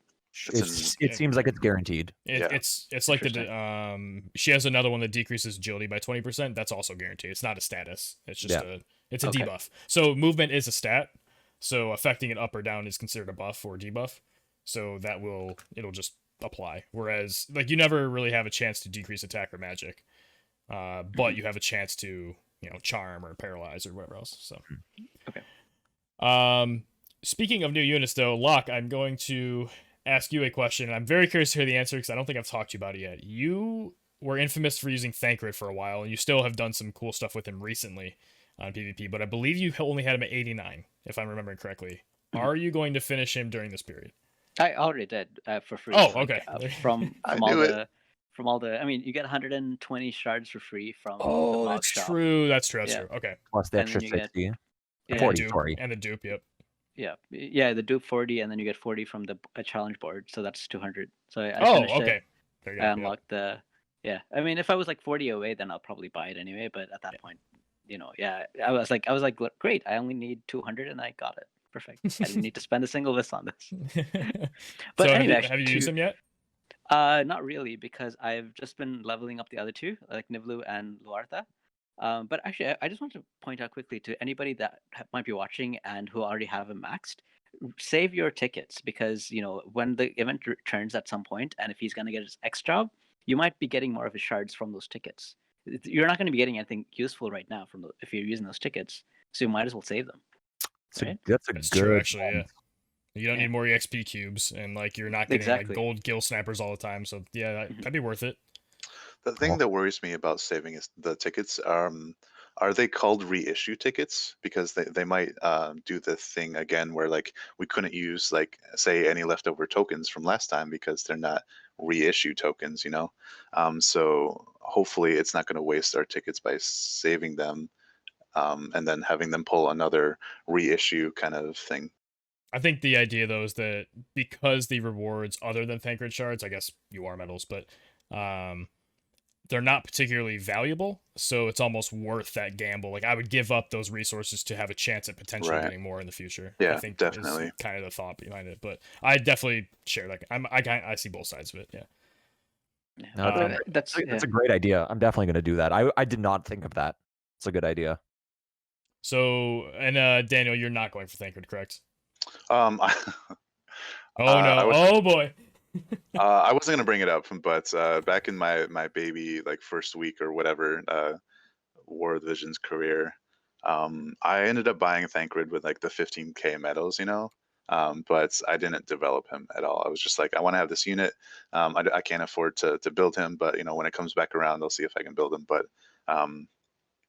It seems like it's guaranteed. It's like she has another one that decreases agility by 20%. That's also guaranteed. It's not a status. It's just a debuff. So movement is a stat. So affecting it up or down is considered a buff or debuff. So it'll just apply. Whereas like you never really have a chance to decrease attack or magic, but you have a chance to charm or paralyze or whatever else. So okay. Speaking of new units, though, Locke, I'm going to ask you a question. I'm very curious to hear the answer because I don't think I've talked to you about it yet. You were infamous for using Thancred for a while, and you still have done some cool stuff with him recently on PvP, but I believe you only had him at 89, if I'm remembering correctly. Are you going to finish him during this period? I already did for free. Oh, okay. From all the, I mean, you get 120 shards for free from. Oh, that's true. That's true. Okay. Plus the extra 60. 40, sorry. And the dupe. Yep. Yeah, the dupe 40, and then you get 40 from the challenge board, so that's 200. So I finished okay. There you go. I unlocked the. Yeah, I mean, if I was like 40 away, then I'll probably buy it anyway. But at that point, I was like, great, I only need 200, and I got it. Perfect. I didn't need to spend a single vis on this. But so anyway, have you used them yet? Not really, because I've just been leveling up the other two, like Niv'Lu and Luartha. But actually, I just want to point out quickly to anybody that might be watching and who already have them maxed, save your tickets, because when the event returns at some point, and if he's going to get his X job, you might be getting more of his shards from those tickets. You're not going to be getting anything useful right now if you're using those tickets, so you might as well save them. Right? That's a That's good true, actually. Yeah, balance. you don't Yeah. need more EXP cubes, and like you're not getting like Exactly. gold gill snipers all the time. So yeah, Mhm. that'd be worth it. The thing Well, that worries me about saving is the tickets. Are they called reissue tickets? Because they might do the thing again where like we couldn't use like say any leftover tokens from last time because they're not reissue tokens, you know. So hopefully it's not going to waste our tickets by saving them and then having them pull another reissue kind of thing. I think the idea though is that because the rewards other than Thancred shards, I guess you are medals, but um, they're not particularly valuable, so it's almost worth that gamble. Like I would give up those resources to have a chance at potentially Right. getting more in the future. I Yeah, think is definitely. kind of the thought behind it. But I definitely share that. I see both sides of it. Yeah. Yeah. no, But Um, that's that's a great idea. I'm definitely going to do that. I did not think of that. It's a good idea. So and Daniel, you're not going for Thancred, correct? I, Oh no! I was Oh boy! I wasn't gonna bring it up, but back in my baby like first week or whatever, War of the Visions career, I ended up buying Thancred with like the 15k medals, you know. But I didn't develop him at all. I was just like, I want to have this unit. I can't afford to build him, but you know, when it comes back around, I'll see if I can build him. But um,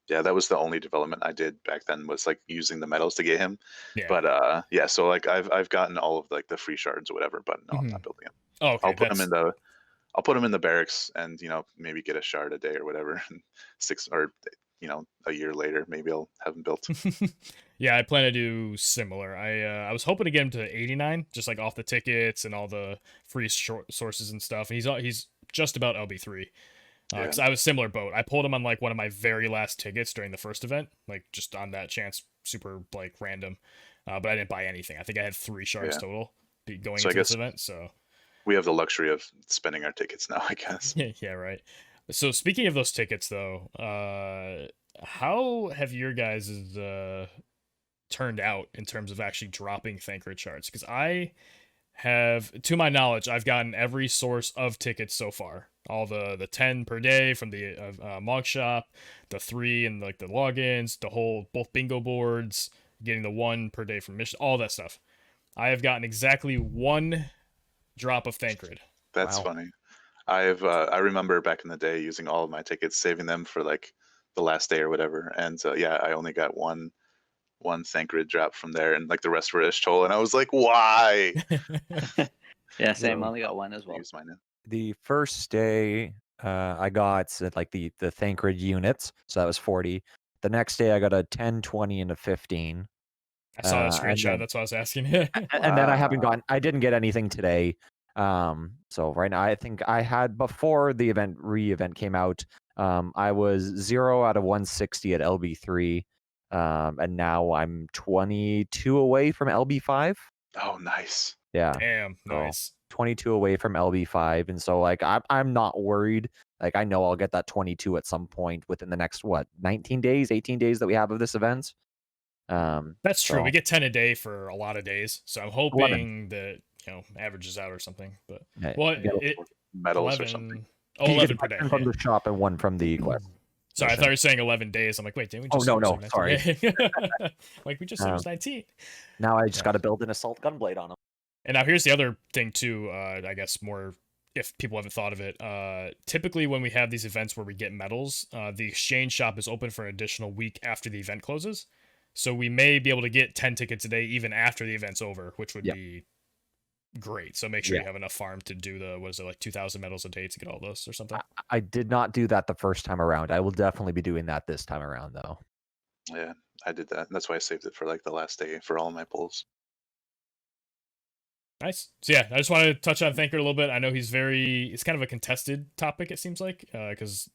yeah, that was the only development I did back then was like using the medals to get him. Yeah. But yeah, so like I've gotten all of like the free shards or whatever, but no, I'm Mhm. not building him. Oh, okay. I'll put him in the I'll put him in the barracks and you know maybe get a shard a day or whatever. And six or you know a year later maybe I'll have him built. Yeah, I plan to do similar. I was hoping to get him to 89, just like off the tickets and all the free short sources and stuff. And he's just about LB3. Yeah, Because I was similar boat. I pulled him on like one of my very last tickets during the first event, like just on that chance, super like random. But I didn't buy anything. I think I had 3 shards yeah. total going So I into this guess event. So we have the luxury of spending our tickets now. I guess. yeah, right. So speaking of those tickets, though, how have your guys' turned out in terms of actually dropping Thancred shards? Because I have, to my knowledge, I've gotten every source of tickets so far. All the 10 per day from the Monk Shop, the 3 and like the logins, the whole both bingo boards, getting the 1 per day from mission, all that stuff. I have gotten exactly 1 drop of Thancred. That's Wow. funny. I remember back in the day using all of my tickets, saving them for like the last day or whatever, and yeah, I only got one Thancred drop from there, and like the rest were Ishtola, and I was like, why? Yeah, same. I So only got one as I well. use mine now. the first day, I got like the Thancred units, so that was 40. The next day, I got a 10, 20, and a 15. I saw a And screenshot. then That's what I was asking. and then Wow. I didn't get anything today. So right now I think I had before the event came out, I was 0 out of 160 at LB3. And now I'm 22 away from LB5. Oh, nice. Yeah. Damn, So nice. 22 away from LB5, and so like I'm not worried. Like I know I'll get that 22 at some point within the next 19 days, 18 days that we have of this event. That's true. We So get 10 a day for a lot of days, so I'm 11. hoping that averages out or something. But Yeah, well, you get, it Medals or something. 11. Oh, you get 11 per day. 10 from the shop and 1 from the quest. Sorry, I mission. thought you were saying 11 days. I'm like, wait, didn't we Oh just no, say it no, was sorry. 19? Like we just said it Um, was 19. Now I just Yeah. got to build an assault gunblade on them. And now here's the other thing too. I guess more if people haven't thought of it. Typically when we have these events where we get medals, the exchange shop is open for an additional week after the event closes. So we may be able to get 10 tickets a day even after the event's over, which would Yeah. be great. So make sure Yeah. you have enough farm to do the, what is it, like 2,000 medals a day to get all those or something. I did not do that the first time around. I will definitely be doing that this time around though. Yeah, I did that. That's why I saved it for like the last day for all my pulls. Nice. So yeah, I just wanted to touch on Thancred a little bit. I know it's kind of a contested topic, it seems like, because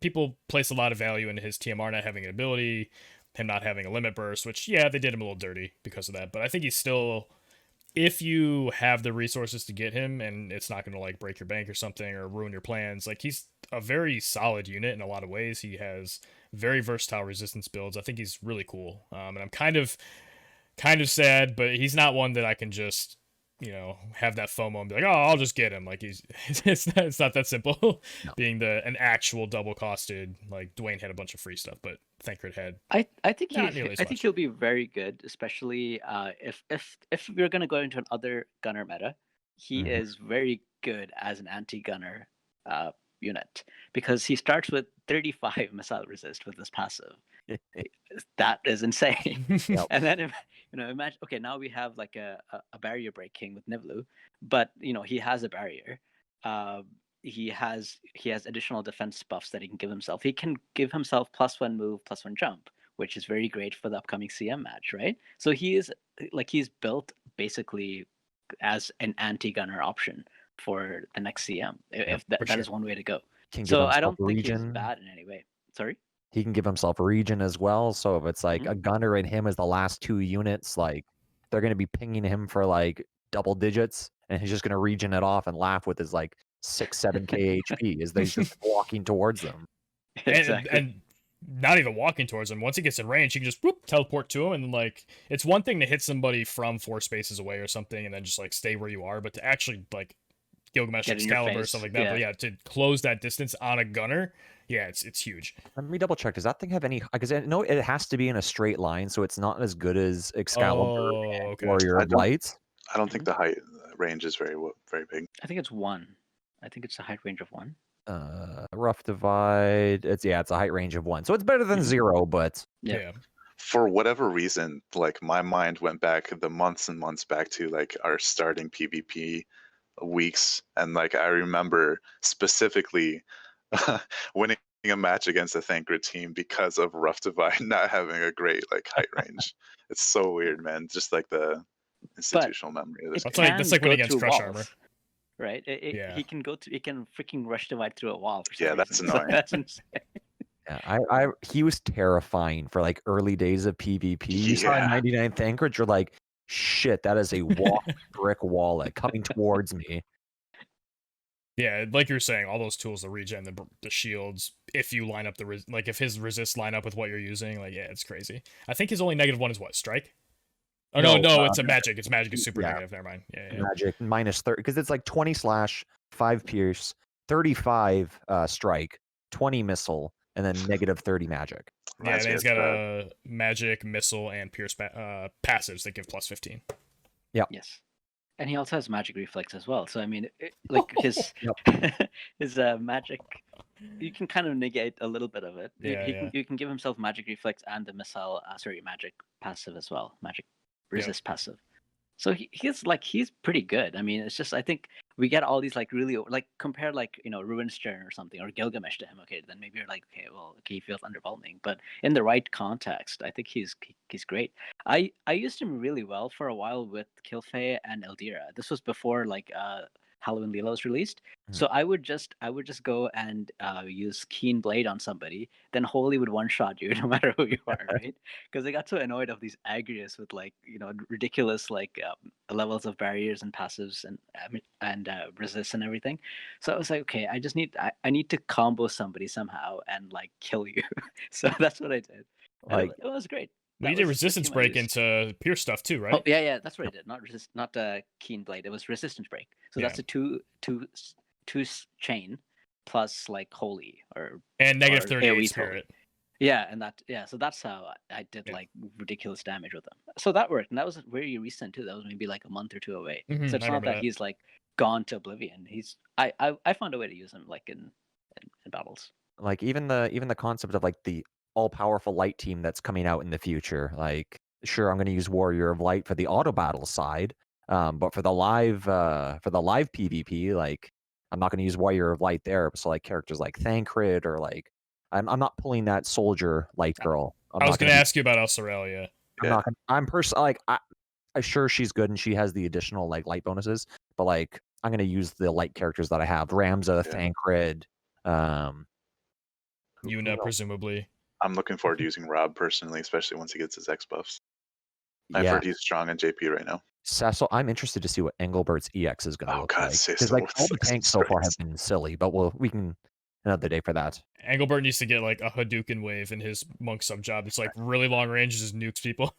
people place a lot of value in his TMR not having an ability, him not having a limit burst, which yeah, they did him a little dirty because of that. But I think he's still, if you have the resources to get him and it's not going to like break your bank or something or ruin your plans, like he's a very solid unit in a lot of ways. He has very versatile resistance builds. I think he's really cool. And I'm kind of sad, but he's not one that I can just have that FOMO and be like, oh, I'll just get him. Like it's not that simple. No. Being an actual double costed, like Dwayne had a bunch of free stuff, but Thancred had. I think Not nearly as I think much. he'll be very good, especially if we're gonna go into another gunner meta. He Mhm. is very good as an anti-gunner unit because he starts with 35 missile resist with this passive. That is insane. Yep. And then imagine, okay, now we have like a barrier breaking with Niv'Lu, but he has a barrier. He has additional defense buffs that he can give himself. He can give himself +1 move, +1 jump, which is very great for the upcoming CM match, right? So he's built basically as an anti-gunner option for the next CM. If that sure. is one way to go. Can give So I himself don't think he's regen. bad in any way. Sorry? He can give himself a regen as well. So if it's like a gunner and him as the last 2 units, like they're gonna be pinging him for like double digits, and he's just gonna regen it off and laugh with his like 6-7k HP as they're just walking towards them. Exactly. And not even walking towards him. Once he gets in range, he can just teleport to him, and like it's one thing to hit somebody from 4 spaces away or something, and then just like stay where you are, but to actually like Gilgamesh Get in your Excalibur or face, something like that. But yeah, to close that distance on a gunner, yeah, it's huge. Let me double check. Does that thing have any? Because I know it has to be in a straight line, so it's not as good as Excalibur and okay. Warrior of Light. I don't think the height range is very big. I think it's 1. I think it's a height range of 1. Rough Divide. It's a height range of 1, so it's better than 0. But Yeah. For whatever reason, like my mind went back the months and months back to like our starting PvP weeks, and like I remember specifically winning a match against a Thancred team because of Rough Divide not having a great like height range. It's so weird, man. Just like the institutional memory of this. That's like when he gets crush armor. Right? Yeah. He can freaking rush divide through a wall. For some Yeah, that's reason. annoying. So that's insane. yeah, he was terrifying for like early days of PvP. You saw Yeah. 99 Thancred, you're like, shit, that is a walking brick wall coming towards me. Yeah, like you're saying, all those tools, the regen, the shields, if you line up if his resist line up with what you're using, like, yeah, it's crazy. I think his only -1 is what, strike? Oh, no, it's a magic. It's magic is super negative. Never mind. Yeah. Magic -30, because it's like 20 slash, 5 pierce, 35 strike, 20 missile, and then -30 magic. Yeah, and he's got a magic, missile, and pierce passives that give +15. Yeah. Yes. And he also has magic reflex as well. So I mean, like his his magic, you can kind of negate a little bit of it. You can give himself magic reflex and the missile. Magic passive as well. Magic resist passive. So he's pretty good. I mean, it's just I think we get all these like really like compare like Ruinstern or something or Gilgamesh to him. Okay, then maybe you're like he feels underwhelming. But in the right context, I think he's great. I used him really well for a while with Kilfei and Eldira. This was before like Halloween Leela was released. So I would just go and use Keen Blade on somebody, then Holy would one-shot you no matter who you are, right? Because they got so annoyed of these Agrius with like ridiculous like levels of barriers and passives and resist and everything. So I was like, okay, I need to combo somebody somehow and like kill you. So that's what I did. Like it was great. Well, you did resistance break into pierce stuff too, right? Oh yeah, that's what I did. Not Keen Blade. It was resistance break. So that's a two chain plus like Holy and -38 spirit. Yeah, and so that's how I did like ridiculous damage with them. So that worked, and that was very recent too. That was maybe like a month or 2 away. So it's not that he's like gone to oblivion. I found a way to use him like in battles. Like even the concept of like the all-powerful light team that's coming out in the future. Like, sure, I'm going to use Warrior of Light for the auto battle side, but for the live PvP, like I'm not going to use Warrior of Light there. So like characters like Thancred or like I'm not pulling that soldier light girl. I was going to ask you about El Sorel, I'm personally like I'm sure she's good and she has the additional like light bonuses, but like I'm going to use the light characters that I have: Ramza, Thancred, Yuna, presumably. I'm looking forward to using Rob personally, especially once he gets his X buffs. I've heard he's strong in JP right now. Cecil, I'm interested to see what Engelbert's EX is going to look like. Because like all the tanks so far have been silly, but we can another day for that. Engelbert needs to get like a Hadouken wave in his monk sub job. It's like really long range, just nukes people.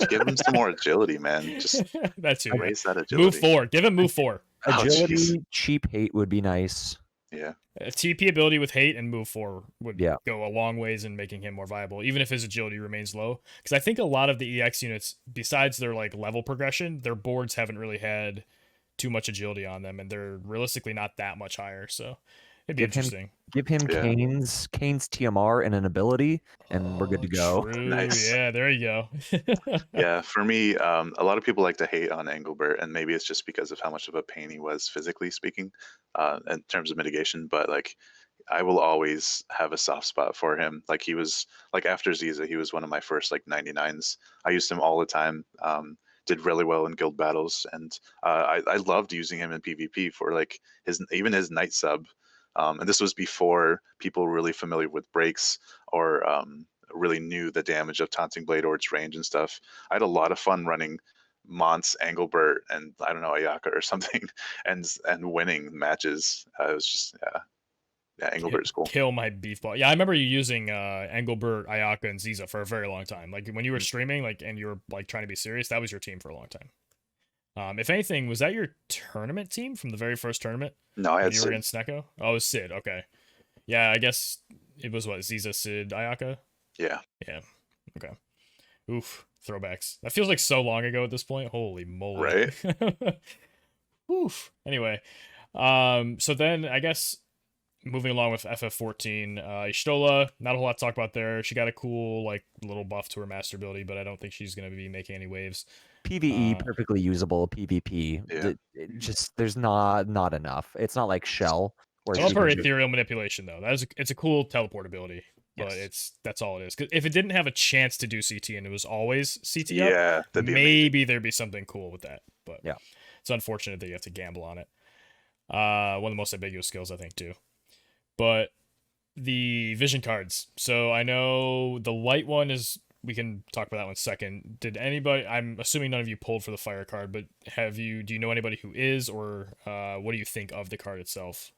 Give him some more agility, man. Just That's too. raise that agility. Move 4. Give him move 4. Agility, cheap hate would be nice. Yeah. TP ability with hate and move 4 would Yeah. go a long ways in making him more viable, even if his agility remains low. Because I think a lot of the EX units, besides their like level progression, their boards haven't really had too much agility on them, and they're realistically not that much higher. So it'd be interesting. Give him Kane's TMR and an ability, and we're good to go. True. Nice. Yeah, there you go. Yeah, for me, a lot of people like to hate on Engelbert, and maybe it's just because of how much of a pain he was physically speaking, in terms of mitigation. But like, I will always have a soft spot for him. Like he was like after Ziza, he was one of my first like 99s. I used him all the time. Did really well in guild battles, and I loved using him in PvP for like his night sub. And this was before people were really familiar with breaks or really knew the damage of taunting blade or its range and stuff. I had a lot of fun running Mons, Engelbert, and I don't know, Ayaka or something, and winning matches. It was just Engelbert's cool. Kill my beef ball. Yeah, I remember you using Engelbert, Ayaka, and Ziza for a very long time. Like when you were streaming, like and you were like trying to be serious, that was your team for a long time. If anything, was that your tournament team from the very first tournament? No, I had you were against Snecko? Oh, it was Sid. Okay. Yeah, I guess it was what, Ziza, Sid, Ayaka? Yeah. Yeah. Okay. Oof. Throwbacks. That feels like so long ago at this point. Holy moly. Right? Oof. Anyway. So then I guess moving along with FF14, Y'shtola, not a whole lot to talk about there. She got a cool like little buff to her master ability, but I don't think she's gonna be making any waves. PvE perfectly usable. PvP, it just there's not enough. It's not like Shell. I love her ethereal manipulation though. It's a cool teleport ability, but Yes. that's all it is. 'Cause if it didn't have a chance to do CT and it was always CT up, Yeah, that'd be maybe there'd be something cool with that. But yeah, it's unfortunate that you have to gamble on it. One of the most ambiguous skills, I think, too. But the vision cards. So I know the light one is. We can talk about that one second. Did anybody? I'm assuming none of you pulled for the fire card, but do you know anybody who is, or what do you think of the card itself?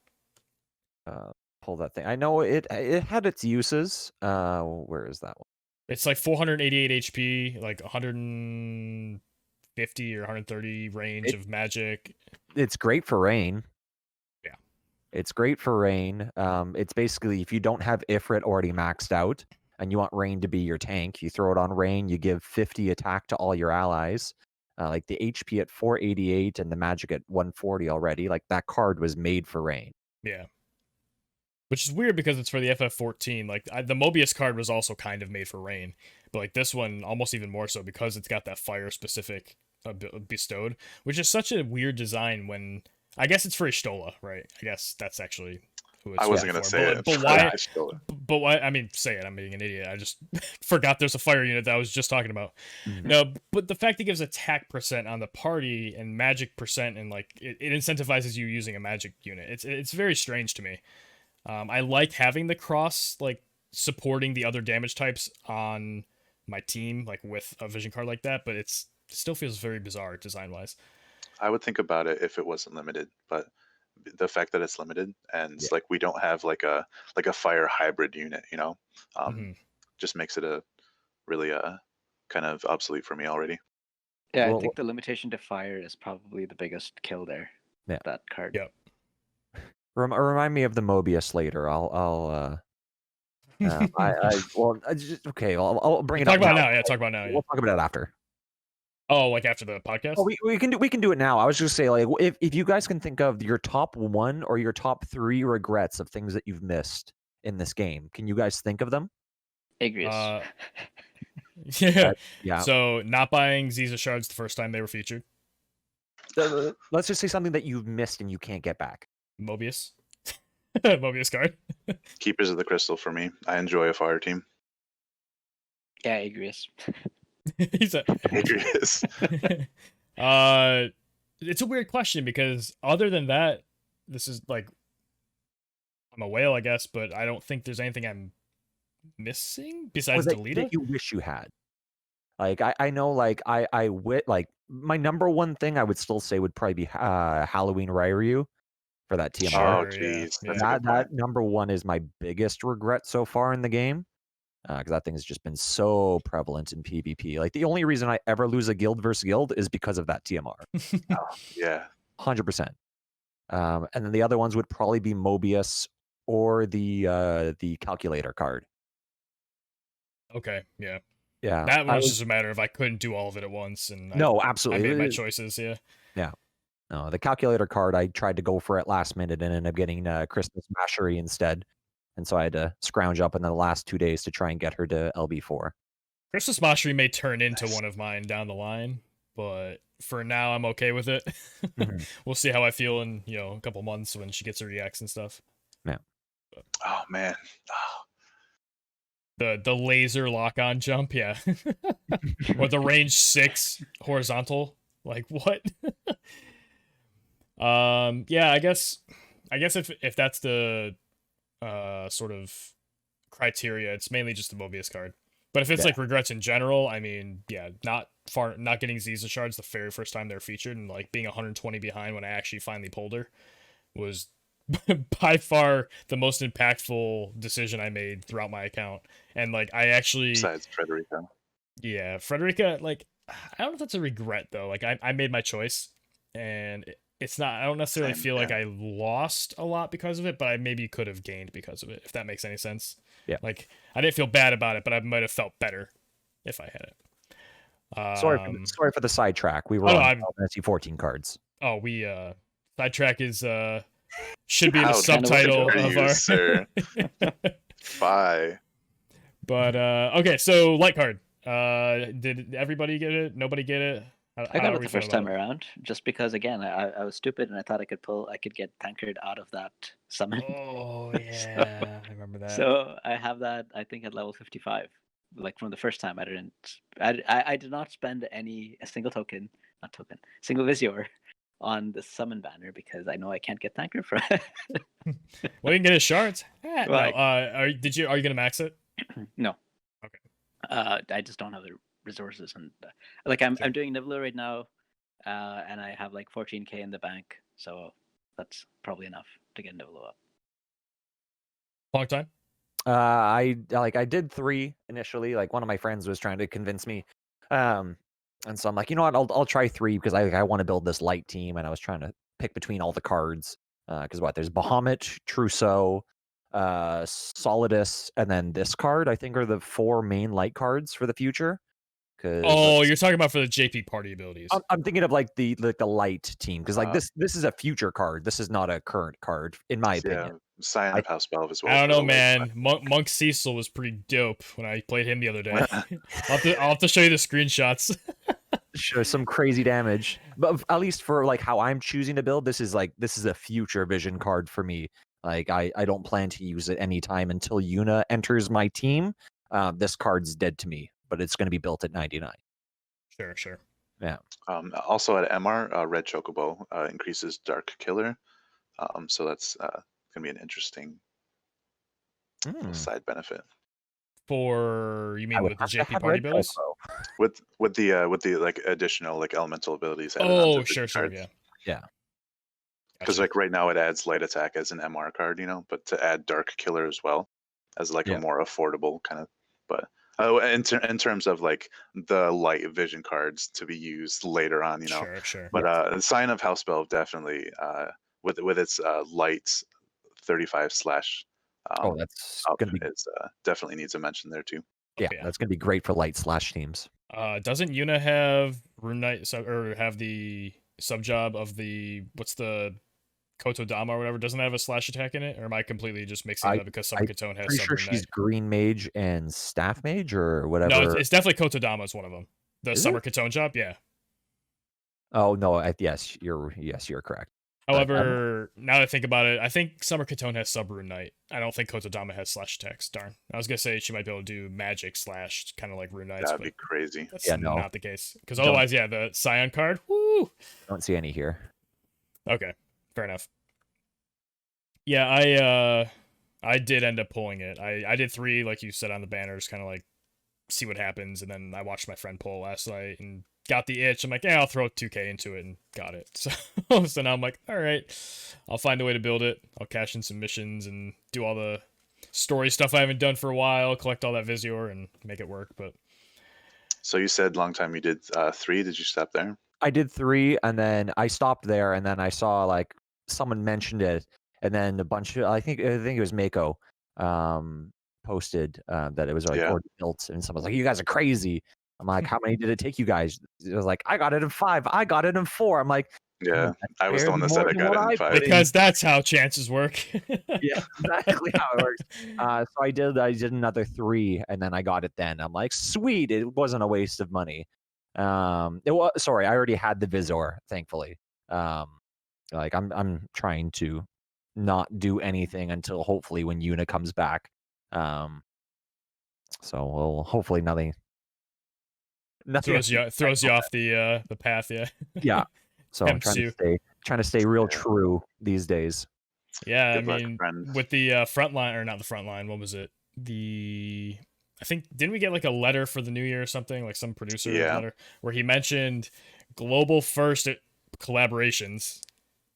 Pull that thing. I know it had its uses. Where is that one? It's like 488 HP, like 150 or 130 range of magic. It's great for rain. Yeah. It's great for rain. It's basically if you don't have Ifrit already maxed out and you want rain to be your tank, you throw it on rain, you give 50 attack to all your allies. Like the HP at 488 and the magic at 140 already. Like that card was made for rain. Yeah. Which is weird because it's for the FF14. Like the Mobius card was also kind of made for rain, but like this one almost even more so because it's got that fire specific bestowed, which is such a weird design. When I guess it's for Y'shtola, right? I guess that's actually who it's I wasn't gonna say it. But why? But why? I mean, say it. I'm being an idiot. I just forgot there's a fire unit that I was just talking about. Mm-hmm. No, but the fact it gives attack percent on the party and magic percent, and like it incentivizes you using a magic unit. It's very strange to me. I like having the cross, like supporting the other damage types on my team, like with a vision card like that, but it still feels very bizarre design wise. I would think about it if it wasn't limited, but the fact that it's limited and like we don't have like a fire hybrid unit, just makes it a really kind of obsolete for me already. Yeah, I think the limitation to fire is probably the biggest kill there. Yeah. That card. Yep. Remind me of the Mobius later. I'll okay. I'll bring it up. Talk about it now. Yeah, talk about it now. Yeah. We'll talk about it after. Oh, like after the podcast? Oh, we can do it now. I was just say like if you guys can think of your top 1 or your top 3 regrets of things that you've missed in this game, can you guys think of them? Igrius. Yeah. So not buying Ziza shards the first time they were featured. Let's just say something that you've missed and you can't get back. Mobius. Mobius card. Keepers of the Crystal for me. I enjoy a fire team. Yeah, Igrius. He's a Igrius. It's a weird question because other than that, this is like I'm a whale, I guess, but I don't think there's anything I'm missing besides Delita. That you wish you had. Like I know, like I like my number one thing I would still say would probably be Halloween Rairyuu. for that TMR. Oh, Sure, yeah, jeez. yeah. That's a good point. That number one is my biggest regret so far in the game. Because that thing has just been so prevalent in PvP. Like, the only reason I ever lose a guild versus guild is because of that TMR. Yeah. 100%. And then the other ones would probably be Mobius or the calculator card. Okay, yeah. Yeah. That one was just a matter of I couldn't do all of it at once, and No, I absolutely. made my choices, yeah. No, the calculator card, I tried to go for it last minute and ended up getting Christmas Mashery instead. And so I had to scrounge up in the last 2 days to try and get her to LB4. Christmas Mastery may turn into Nice. one of mine down the line, but for now I'm okay with it. Mhm. We'll see how I feel in, a couple months when she gets her EX and stuff. Oh man. Oh, The laser lock-on jump, yeah. Or the range 6 horizontal. Like, what? Yeah, I guess if that's the sort of criteria, it's mainly just the Mobius card. But if it's Yeah. like regrets in general, I mean, yeah, not getting Ziza shards the very first time they're featured, and like being 120 behind when I actually finally pulled her was by far the most impactful decision I made throughout my account. And like I actually, besides Frederica. yeah, Frederica, like I don't know if that's a regret though. Like I made my choice, and it's not. I don't necessarily Same, feel like yeah. I lost a lot because of it, but I maybe could have gained because of it, if that makes any sense. Yeah. Like I didn't feel bad about it, but I might have felt better if I had it. Sorry for the sidetrack. We were oh, no, on I'm- Final Fantasy 14 cards. Oh, we sidetrack is should be the How subtitle dare of you, our sir. Bye. But okay, so light card. Did everybody get it? Nobody get it? How I got are it we the first feeling time about around, just because again I was stupid and I thought I could get Thancred out of that summon. it? Oh yeah, I remember that. So I have that I think at level 55. Like from the first time, I did not spend a single single Visior on the summon banner because I know I can't get Thancred for it. Well, you can get his shards. No, Right. are you gonna max it? No. Okay. I just don't have the resources, and like I'm Sure. doing Niv'Lu right now, and I have like 14k in the bank, so that's probably enough to get Niv'Lu up. Long time. I did 3 initially. Like, one of my friends was trying to convince me, and so I'm like, you know what, I'll try 3 because I want to build this light team, and I was trying to pick between all the cards. Because there's Bahamut, Trousseau, Solidus, and then this card. I think are the 4 main light cards for the future. Oh, you're talking about for the JP party abilities. I'm thinking of like the light team because like Uh, this is a future card. This is not a current card, in my opinion. Yeah, Scion of House Belv as well. I don't for know, the light man. Monk Cecil was pretty dope when I played him the other day. I'll have to show you the screenshots. Show some crazy damage, but at least for like how I'm choosing to build, this is a future vision card for me. Like I don't plan to use it anytime until Yuna enters my team. This card's dead to me, but it's going to be built at 99. Sure. Also at MR, Red Chocobo increases Dark Killer. So that's gonna be an interesting little side benefit. For you I mean would with the have to JP have party Red abilities? Chocobo. With the like additional like elemental abilities. added Oh, onto sure, vision cards. yeah. Because Gotcha. like right now it adds light attack as an MR card, but to add Dark Killer as well as like Yeah. a more affordable kind of. But in terms of like the light vision cards to be used later on, Sure. But Sign of House Belv definitely with its light 35 slash. That's up going to be is definitely needs a mention there too. yeah, yeah. that's going to be great for light slash teams. Doesn't Yuna have Rune Knight or have the sub job of what's the Kotodama or whatever? Doesn't that have a slash attack in it? Or am I completely just mixing it up because Summer Katone has Pretty sub sure Rune she's Knight? green mage and staff mage or whatever. No, it's definitely Kotodama is one of them. The Is Summer it? Katone job, yeah. Oh no, yes, you're correct. However, now that I think about it, I think Summer Katone has sub Rune Knight. I don't think Kotodama has slash attacks. Darn. I was gonna say she might be able to do magic slash kind of like Rune Knights, That'd but be crazy. that's Yeah, no. not the case. Because Don't. otherwise, yeah, the Scion card, woo! Don't see any here. Okay, fair enough. Yeah, I did end up pulling it. I did 3, like you said, on the banners, kind of like see what happens, and then I watched my friend pull last night, and got the itch. I'm like, yeah, I'll throw 2K into it, and got it. So now I'm like, all right, I'll find a way to build it. I'll cash in some missions and do all the story stuff I haven't done for a while, collect all that Visior, and make it work. But So you said long time you did 3. Did you stop there? I did 3, and then I stopped there, and then I saw like someone mentioned it, and then a bunch of I think it was Mako posted that it was like Yeah. already built, and someone's like, "You guys are crazy." I'm like, "How many did it take you guys?" It was like, "I got it in 5. I got it in 4." I'm like, Yeah, "That's I was the one that barely said more I than got what it in I 5. put in." because that's how chances work. Yeah, exactly how it works. So I did another 3, and then I got it. Then I'm like, sweet, it wasn't a waste of money. It was sorry, I already had the Visor, thankfully. Like I'm trying to not do anything until hopefully when Una comes back. So we'll hopefully nothing throws you off the path. Yeah. Yeah. So I'm Tempts you. trying to stay real Yeah. true these days. Yeah, Good I luck, mean, friend. with the front line, or not the front line, what was it? I think, didn't we get like a letter for the new year or something? Like some producer Yeah. letter where he mentioned global first collaborations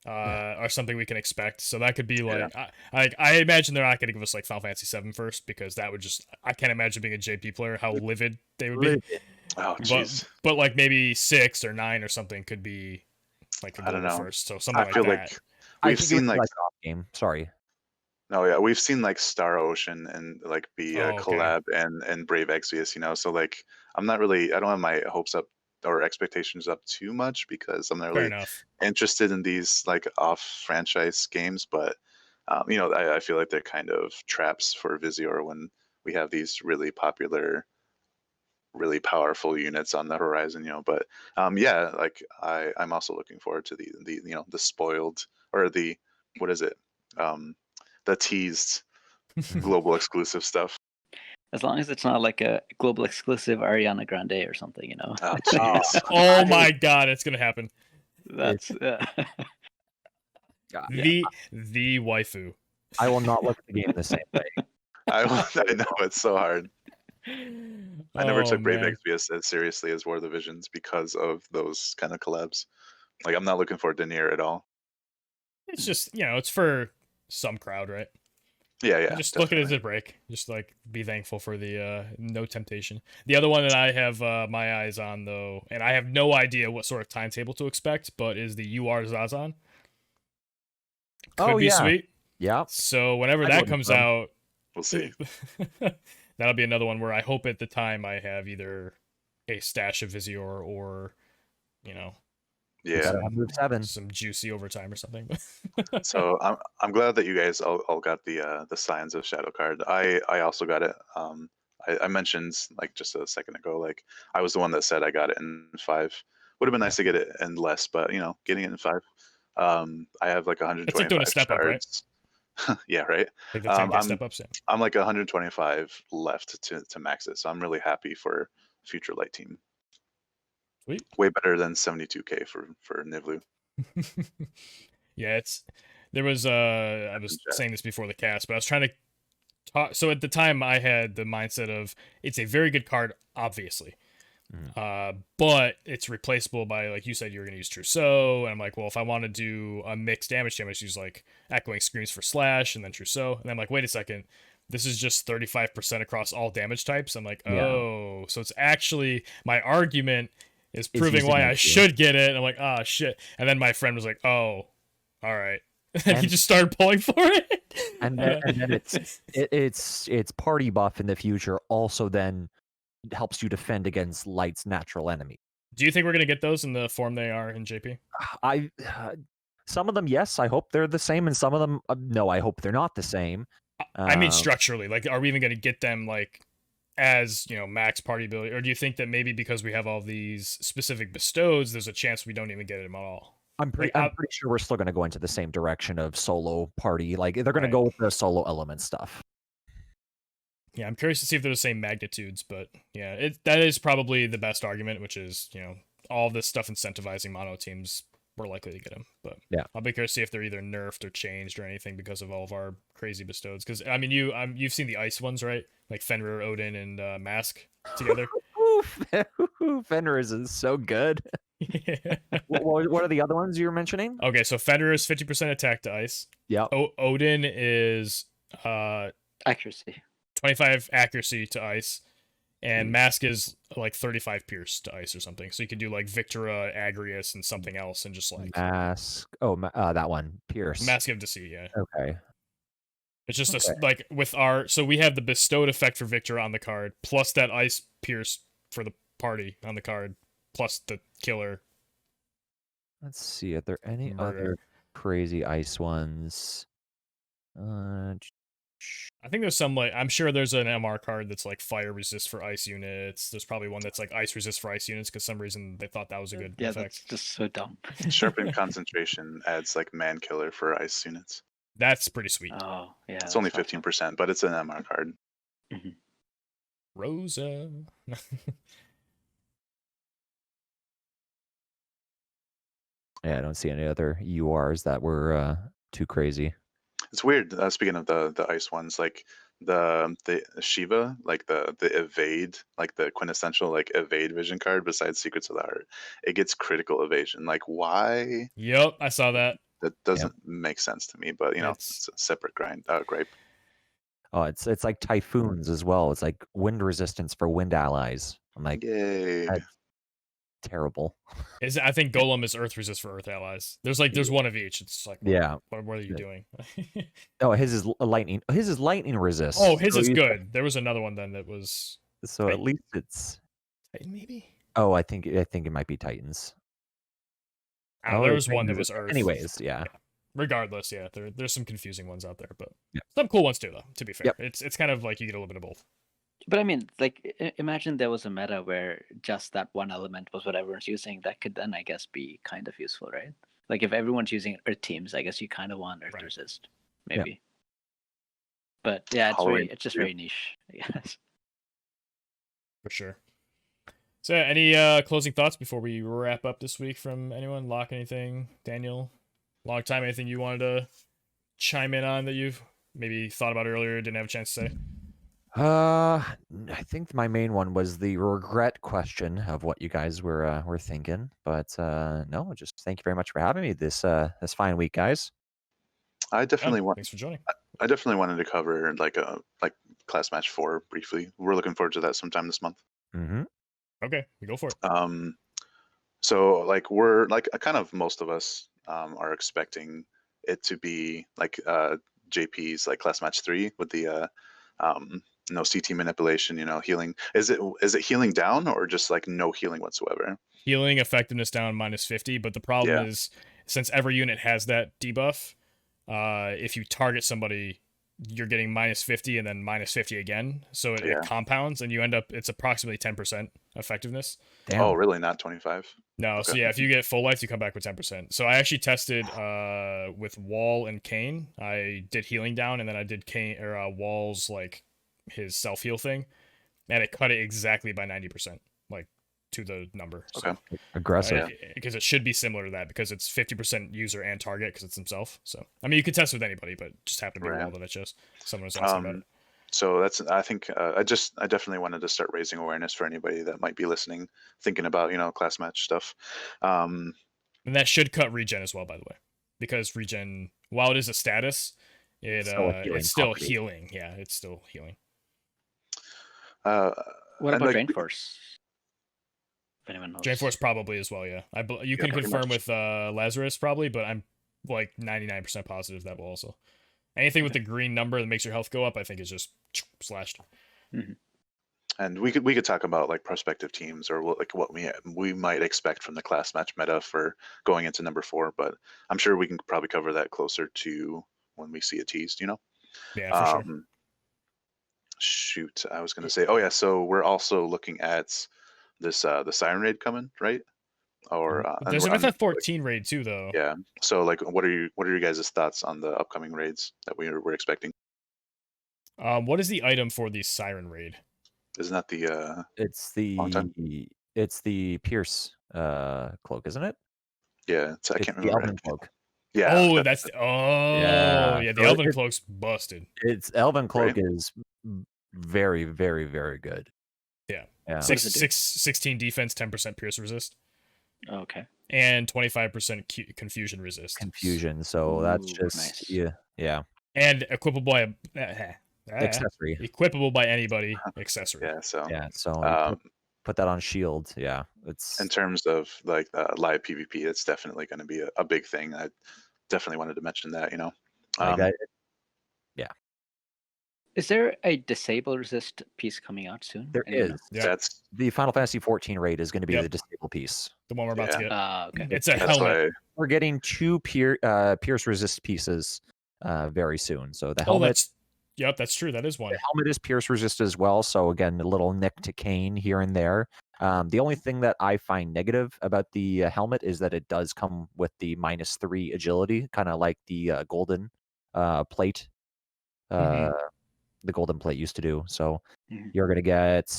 are something we can expect. So that could be like, I imagine they're not going to give us like Final Fantasy 7 first, because that would just, I can't imagine being a JP player how livid they would be. Oh, jeez. But like maybe 6 or 9 or something could be like a I don't global know. first. So something I like feel that. like I we've think it was seen like like off game. Sorry. no, yeah, we've seen like Star Ocean and like be a Oh, okay. collab and Brave Exvius, you know. So like I don't have my hopes up or expectations up too much because I'm not Fair really enough. interested in these like off franchise games. But you know, I feel like they're kind of traps for Visior when we have these really popular, really powerful units on the horizon, you know. But yeah, like I'm also looking forward to the you know the spoiled or the what is it the teased global exclusive stuff. As long as it's not like a global exclusive Ariana Grande or something, you know. Oh jeez. Oh my god, it's gonna happen. That's God, The waifu. I will not look at the game the same way. I know it's so hard. I never took Brave Exvius as seriously as War of the Visions because of those kind of collabs. Like I'm not looking for Denier at all. It's just, it's for some crowd, right? Yeah, yeah. Just look at it as a break. Just like be thankful for the no temptation. The other one that I have my eyes on though, and I have no idea what sort of timetable to expect, but is the UR Zazan. Could be sweet. Yeah. So whenever that comes out, we'll see. That'll be another one where I hope at the time I have either a stash of Visior or, Yeah, move 7. some juicy overtime or something. So I'm glad that you guys all got the Signs of Shadow card. I also got it. I mentioned like just a second ago, like I was the one that said I got it in 5. Would have been nice to get it in less, but getting it in 5. I have like 125 it's like doing a step up, right? Yeah, right. Like the 10K step ups. Yeah. I'm like 125 left to max it, so I'm really happy for future light team. Sweet. Way better than 72K for Niv'Lu. Yeah, there was I was saying this before the cast, but I was trying to talk. So at the time, I had the mindset of it's a very good card, obviously, but it's replaceable by, like you said, you were going to use Trousseau, and I'm like, well, if I want to do a mixed damage, use like Echoing Screams for slash and then Trousseau, and I'm like, wait a second. This is just 35% across all damage types. I'm like, oh, so it's actually my argument is proving why I should get it. And I'm like, ah, shit. And then my friend was like, oh, all right. And he just started pulling for it. And then it's party buff in the future also then helps you defend against Light's natural enemy. Do you think we're going to get those in the form they are in JP? Some of them, yes. I hope they're the same. And some of them, no, I hope they're not the same. I mean, structurally, like, are we even going to get them like as max party ability, or do you think that maybe because we have all these specific bestows, there's a chance we don't even get them at all? I'm pretty sure we're still going to go into the same direction of solo party. Like they're going to go with the solo element stuff. Yeah, I'm curious to see if they're the same magnitudes, but yeah, that is probably the best argument, which is all this stuff incentivizing mono teams. We're likely to get them, but yeah, I'll be curious to see if they're either nerfed or changed or anything because of all of our crazy bestows. Because I mean, you've seen the ice ones, right? Like Fenrir, Odin, and Mask together. Fenris is so good. What are the other ones you were mentioning? Okay, so Fenrir is 50% attack to ice. Yep. Odin is Accuracy. 25 accuracy to ice. And Mask is like 35 pierce to ice or something. So you can do like Victora, Agrius, and something else, and just like Mask. Oh, that one. Pierce. Mask of Deceit, yeah. Okay. It's just like with our, so we have the bestowed effect for Victora on the card, plus that ice pierce for the party on the card, plus the killer. Let's see. Are there any Murder. other crazy ice ones? I think there's some like, I'm sure there's an MR card that's like fire resist for ice units. There's probably one that's like ice resist for ice units because some reason they thought that was a good Yeah, effect. that's just so dumb. Sharpen Concentration adds like man killer for ice units. That's pretty sweet. Oh, yeah. It's only 15%, but it's an MR card. Mm-hmm. Rosa. Yeah, I don't see any other URs that were too crazy. It's weird. Speaking of the ice ones, like the Shiva, like the evade, like the quintessential like evade vision card besides Secrets of the Heart, it gets critical evasion. Like why? Yep, I saw that. That doesn't make sense to me. But you know, it's a separate gripe. Oh, it's like typhoons as well. It's like wind resistance for wind allies. I'm like, yay. that's terrible. I think Golem is Earth resist for Earth allies. There's one of each. It's like, what are you doing? Oh, his is lightning. His is lightning resist. Oh, his is good. There was another one then that was. So Titan. At least it's Titan, maybe. Oh, I think it might be Titans. There was one that was Earth. Anyways, yeah. Regardless, yeah, there's some confusing ones out there, but some cool ones too, though. To be fair, it's kind of like you get a little bit of both. But I mean, like, imagine there was a meta where just that one element was what everyone's using. That could then, I guess, be kind of useful, right? Like, if everyone's using Earth teams, I guess you kind of want Earth resist, maybe. Yeah. But yeah, it's just very niche, I guess. For sure. So, any closing thoughts before we wrap up this week from anyone? Locke, anything? Daniel? LongTime, anything you wanted to chime in on that you've maybe thought about earlier, didn't have a chance to say? I think my main one was the regret question of what you guys were thinking. But no, just thank you very much for having me this fine week, guys. I definitely thanks for joining. I definitely wanted to cover like Class Match 4 briefly. We're looking forward to that sometime this month. Mm-hmm. Okay, we go for it. So like we're like kind of most of us are expecting it to be like JP's like Class Match 3 with the no CT manipulation, healing. Is it healing down or just like no healing whatsoever? Healing effectiveness down -50, but the problem is since every unit has that debuff, if you target somebody, you're getting -50 and then -50 again. So it compounds and you end up, it's approximately 10% effectiveness. Damn. Oh, really? Not 25? No, okay. So yeah, if you get full life, you come back with 10%. So I actually tested with Wall and Kane. I did healing down and then I did Kane or Wall's like his self-heal thing, and it cut it exactly by 90%, like to the number. Okay. So, aggressive. Because it should be similar to that because it's 50% user and target because it's himself. So I mean, you could test with anybody, but just happened to be Wall that I chose. Someone was asking about it. So that's, I think, I definitely wanted to start raising awareness for anybody that might be listening, thinking about, class match stuff. And that should cut regen as well, by the way, because regen, while it is a status, it's still healing. Yeah, it's still healing. What about Drain Force? If anyone knows. Drain Force probably as well, yeah. You can confirm with Lazarus probably, but I'm like 99% positive that will also. Anything with the green number that makes your health go up, I think is just slashed. Mm-hmm. And we could talk about like prospective teams or what we might expect from the class match meta for going into number 4, but I'm sure we can probably cover that closer to when we see it teased, Yeah, for sure. Shoot, I was gonna say, oh yeah, so we're also looking at this the Siren Raid coming, right? Or there's an FF14 raid too, though. Yeah. So like, what are your guys' thoughts on the upcoming raids that we're expecting? What is the item for the Siren Raid? Isn't that the it's the Pierce cloak, isn't it? Yeah, I can't remember. The Elven cloak. Yeah. Oh, that's the the Elven cloak's busted. It's Elven cloak is very, very, very good. Yeah. Yeah. What does it do? 16 defense, 10% pierce resist, Okay. and 25% confusion resist. Confusion. So that's Ooh, just nice. yeah. And equipable by Accessory. equipable by anybody accessory. Yeah. So Yeah. So you um, put that on shield. Yeah. It's in terms of like live PvP, it's definitely going to be a big thing. I definitely wanted to mention that. like that. Yeah. Is there a disable resist piece coming out soon? There Anyone know? is. Yeah. That's The Final Fantasy 14 raid is going to be Yep. the disable piece. The one we're about to Yeah. get. Okay. It's a that's helmet. why. We're getting 2 pierce resist pieces very soon. So the Oh, helmet, that's true. That is one. the helmet is pierce resist as well. So again, a little nick to Kane here and there. The only thing that I find negative about the helmet is that it does come with the -3 agility, kind of like the golden plate. Mhm. The golden plate used to do. So Mhm. you're going to get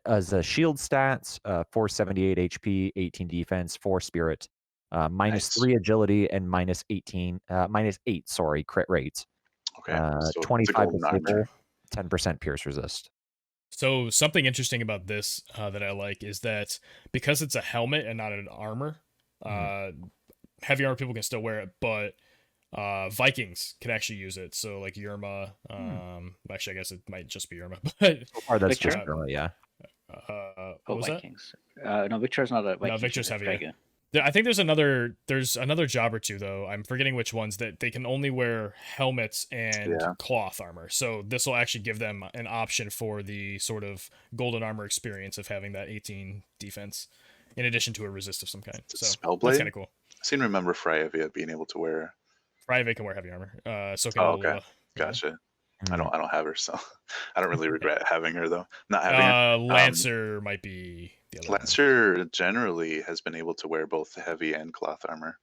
as a shield stats, 478 HP, 18 defense, 4 spirit, Nice. -3 agility, and -8, sorry, crit rate. Okay. So it's a 25 golden disable, armor. 10% pierce resist. So something interesting about this that I like is that because it's a helmet and not an armor, heavy armor people can still wear it, but Vikings can actually use it. So like Yerma, actually I guess it might just be Yerma, but So far, that's Victor? just yeah. what was Vikings. No, Victor's not a Viking. No, Victor's he's a heavy. dragon. I think there's another job or two though. I'm forgetting which ones that they can only wear helmets and Yeah. cloth armor. So this will actually give them an option for the sort of golden armor experience of having that 18 defense, in addition to a resist of some kind. So that's Spellblade? kind of cool. I seem to remember Freyavia being able to wear. Freyavia can wear heavy armor. So can Oh, okay. Olua. Yeah. Gotcha. Mhm. I don't have her, so I don't really regret having her though. Not having her. Lancer might be the other one. Lancer generally has been able to wear both heavy and cloth armor,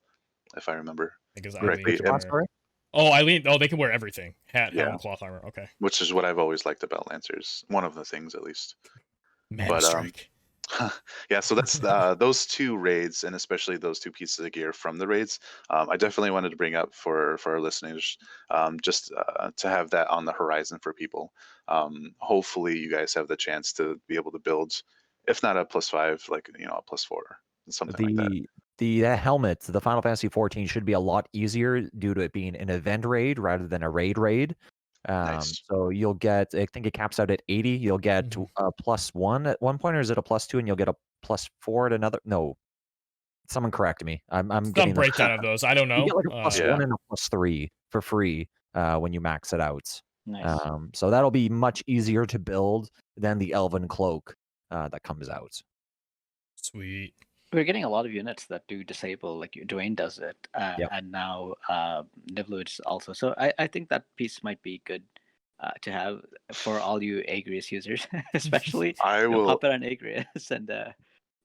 if I remember Because correctly. Eileen can And- wear... Oh, Eileen. Oh, they can wear everything. Hat, Yeah. helmet, cloth armor. Okay. which is what I've always liked about Lancers. One of the things, at least. Man But, strike. Yeah, so that's those 2 raids, and especially those 2 pieces of gear from the raids. I definitely wanted to bring up for our listeners, just to have that on the horizon for people. Hopefully, you guys have the chance to be able to build, if not a +5, like a +4, something like that. The helmet, the Final Fantasy 14 should be a lot easier due to it being an event raid rather than a raid. Nice. So you'll get, I think it caps out at 80. You'll get Mhm. a +1 at one point, or is it a +2 and you'll get a +4 at another? No, someone correct me. I'm Some getting this. breakdown of those. I don't know. You get like a +1 Yeah. and a +3 for free when you max it out. Nice. So that'll be much easier to build than the Elven Cloak that comes out. Sweet. We're getting a lot of units that do disable, like Dwayne does it, Yep. and now Niv'Lu is also. So I think that piece might be good to have for all you Agrius users, especially. I will. Pop it on Agrius, and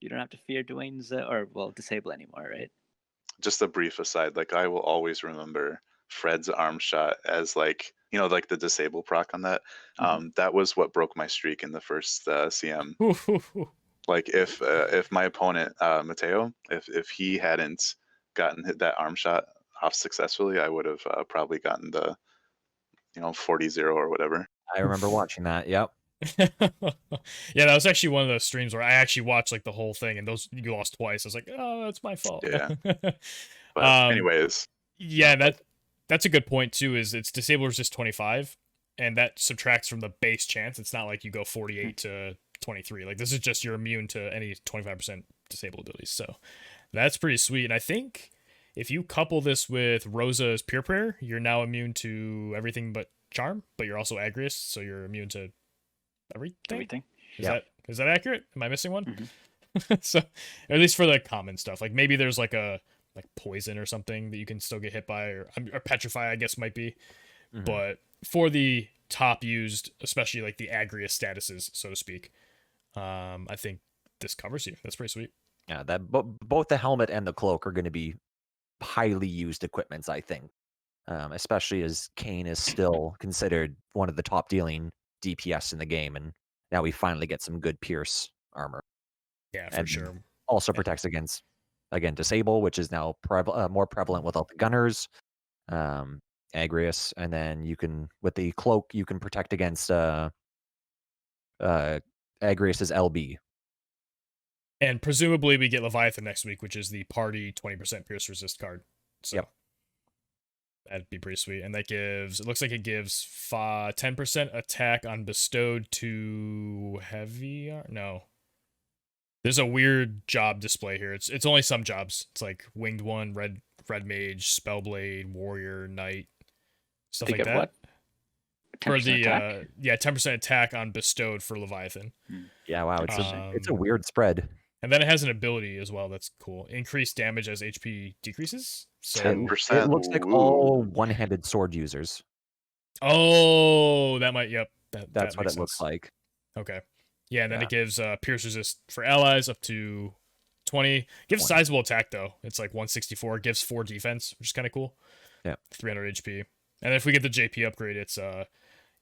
you don't have to fear Dwayne's disable anymore, right? Just a brief aside, like I will always remember Fred's arm shot as like like the disable proc on that. That was what broke my streak in the first CM. Like if my opponent Mateo, if he hadn't gotten hit that arm shot off successfully, I would have probably gotten the 40-0 or whatever. I remember watching that. Yep. Yeah, that was actually one of those streams where I actually watched like the whole thing, and you lost twice. I was like, oh, that's my fault. Yeah. But anyways, yeah, that's a good point too. Is it's disable resist 25, and that subtracts from the base chance. It's not like you go 48 to 23. Like this is just you're immune to any 25% disable abilities. So that's pretty sweet. And I think if you couple this with Rosa's Pure Prayer, you're now immune to everything but Charm, but you're also Agrius, so you're immune to everything. Is that accurate? Am I missing one? Mm-hmm. So at least for the common stuff, like maybe there's like a poison or something that you can still get hit by, or petrify, I guess might be. Mhm. But for the top used, especially like the Agrius statuses, so to speak, I think this covers you. That's pretty sweet. Yeah, that both the helmet and the cloak are going to be highly used equipments, I think. Especially as Kane is still considered one of the top dealing DPS in the game, and now we finally get some good pierce armor. Yeah, for And sure. Also protects against, again, disable, which is now more prevalent with all the gunners, Agrius, and then you can, with the cloak, you can protect against Agrius is LB. And presumably we get Leviathan next week, which is the party 20% pierce resist card. So Yep. that'd be pretty sweet. And that gives, it looks like it gives 10% attack on bestowed to heavy. No. There's a weird job display here. It's only some jobs. It's like winged one, red mage, spellblade, warrior, knight, stuff They like get that. what? For 10% the attack? 10% attack on bestowed for Leviathan. Yeah, wow, it's a Um, weird spread. And then it has an ability as well that's cool. Increased damage as HP decreases. So 10%. It looks like Ooh. all one-handed sword users. Oh, that might That's that what makes it looks sense. like. Okay. Yeah, and then Yeah. it gives pierce resist for allies up to 20. Gives 20. sizable attack though. It's like 164. Gives 4 defense, which is kind of cool. Yeah. 300 HP. And if we get the JP upgrade, it's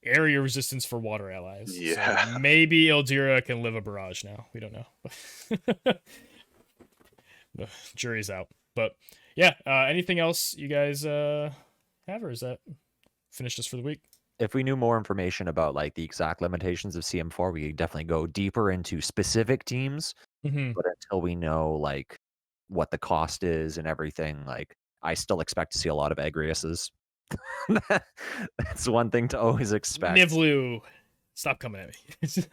area resistance for water allies. Yeah. So maybe Ildira can live a barrage now. We don't know. The jury's out. But yeah, anything else you guys have, or is that finished us for the week? If we knew more information about like the exact limitations of CM4, we could definitely go deeper into specific teams. Mm-hmm. But until we know like what the cost is and everything, like I still expect to see a lot of Agriuses. That's one thing to always expect. Niv'Lu, stop coming at me.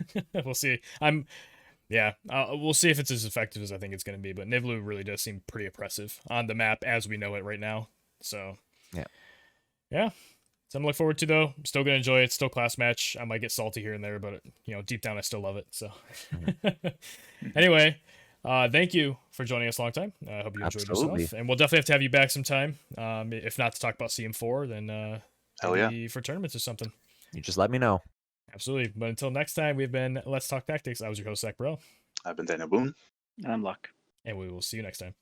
We'll see. We'll see if it's as effective as I think it's going to be. But Niv'Lu really does seem pretty oppressive on the map as we know it right now. So yeah. So I'm looking forward to though. I'm still gonna enjoy it. It's still class match. I might get salty here and there, but deep down I still love it. So anyway, thank you for joining us LongTime. I hope you enjoyed Absolutely. yourself, and we'll definitely have to have you back sometime. If not to talk about CM4, then Hell yeah. maybe for tournaments or something. You just let me know. Absolutely. But until next time, we've been Let's Talk Tactics. I was your host, Zach Burrell, I've been Daniel Boone. And I'm Luck. and we will see you next time.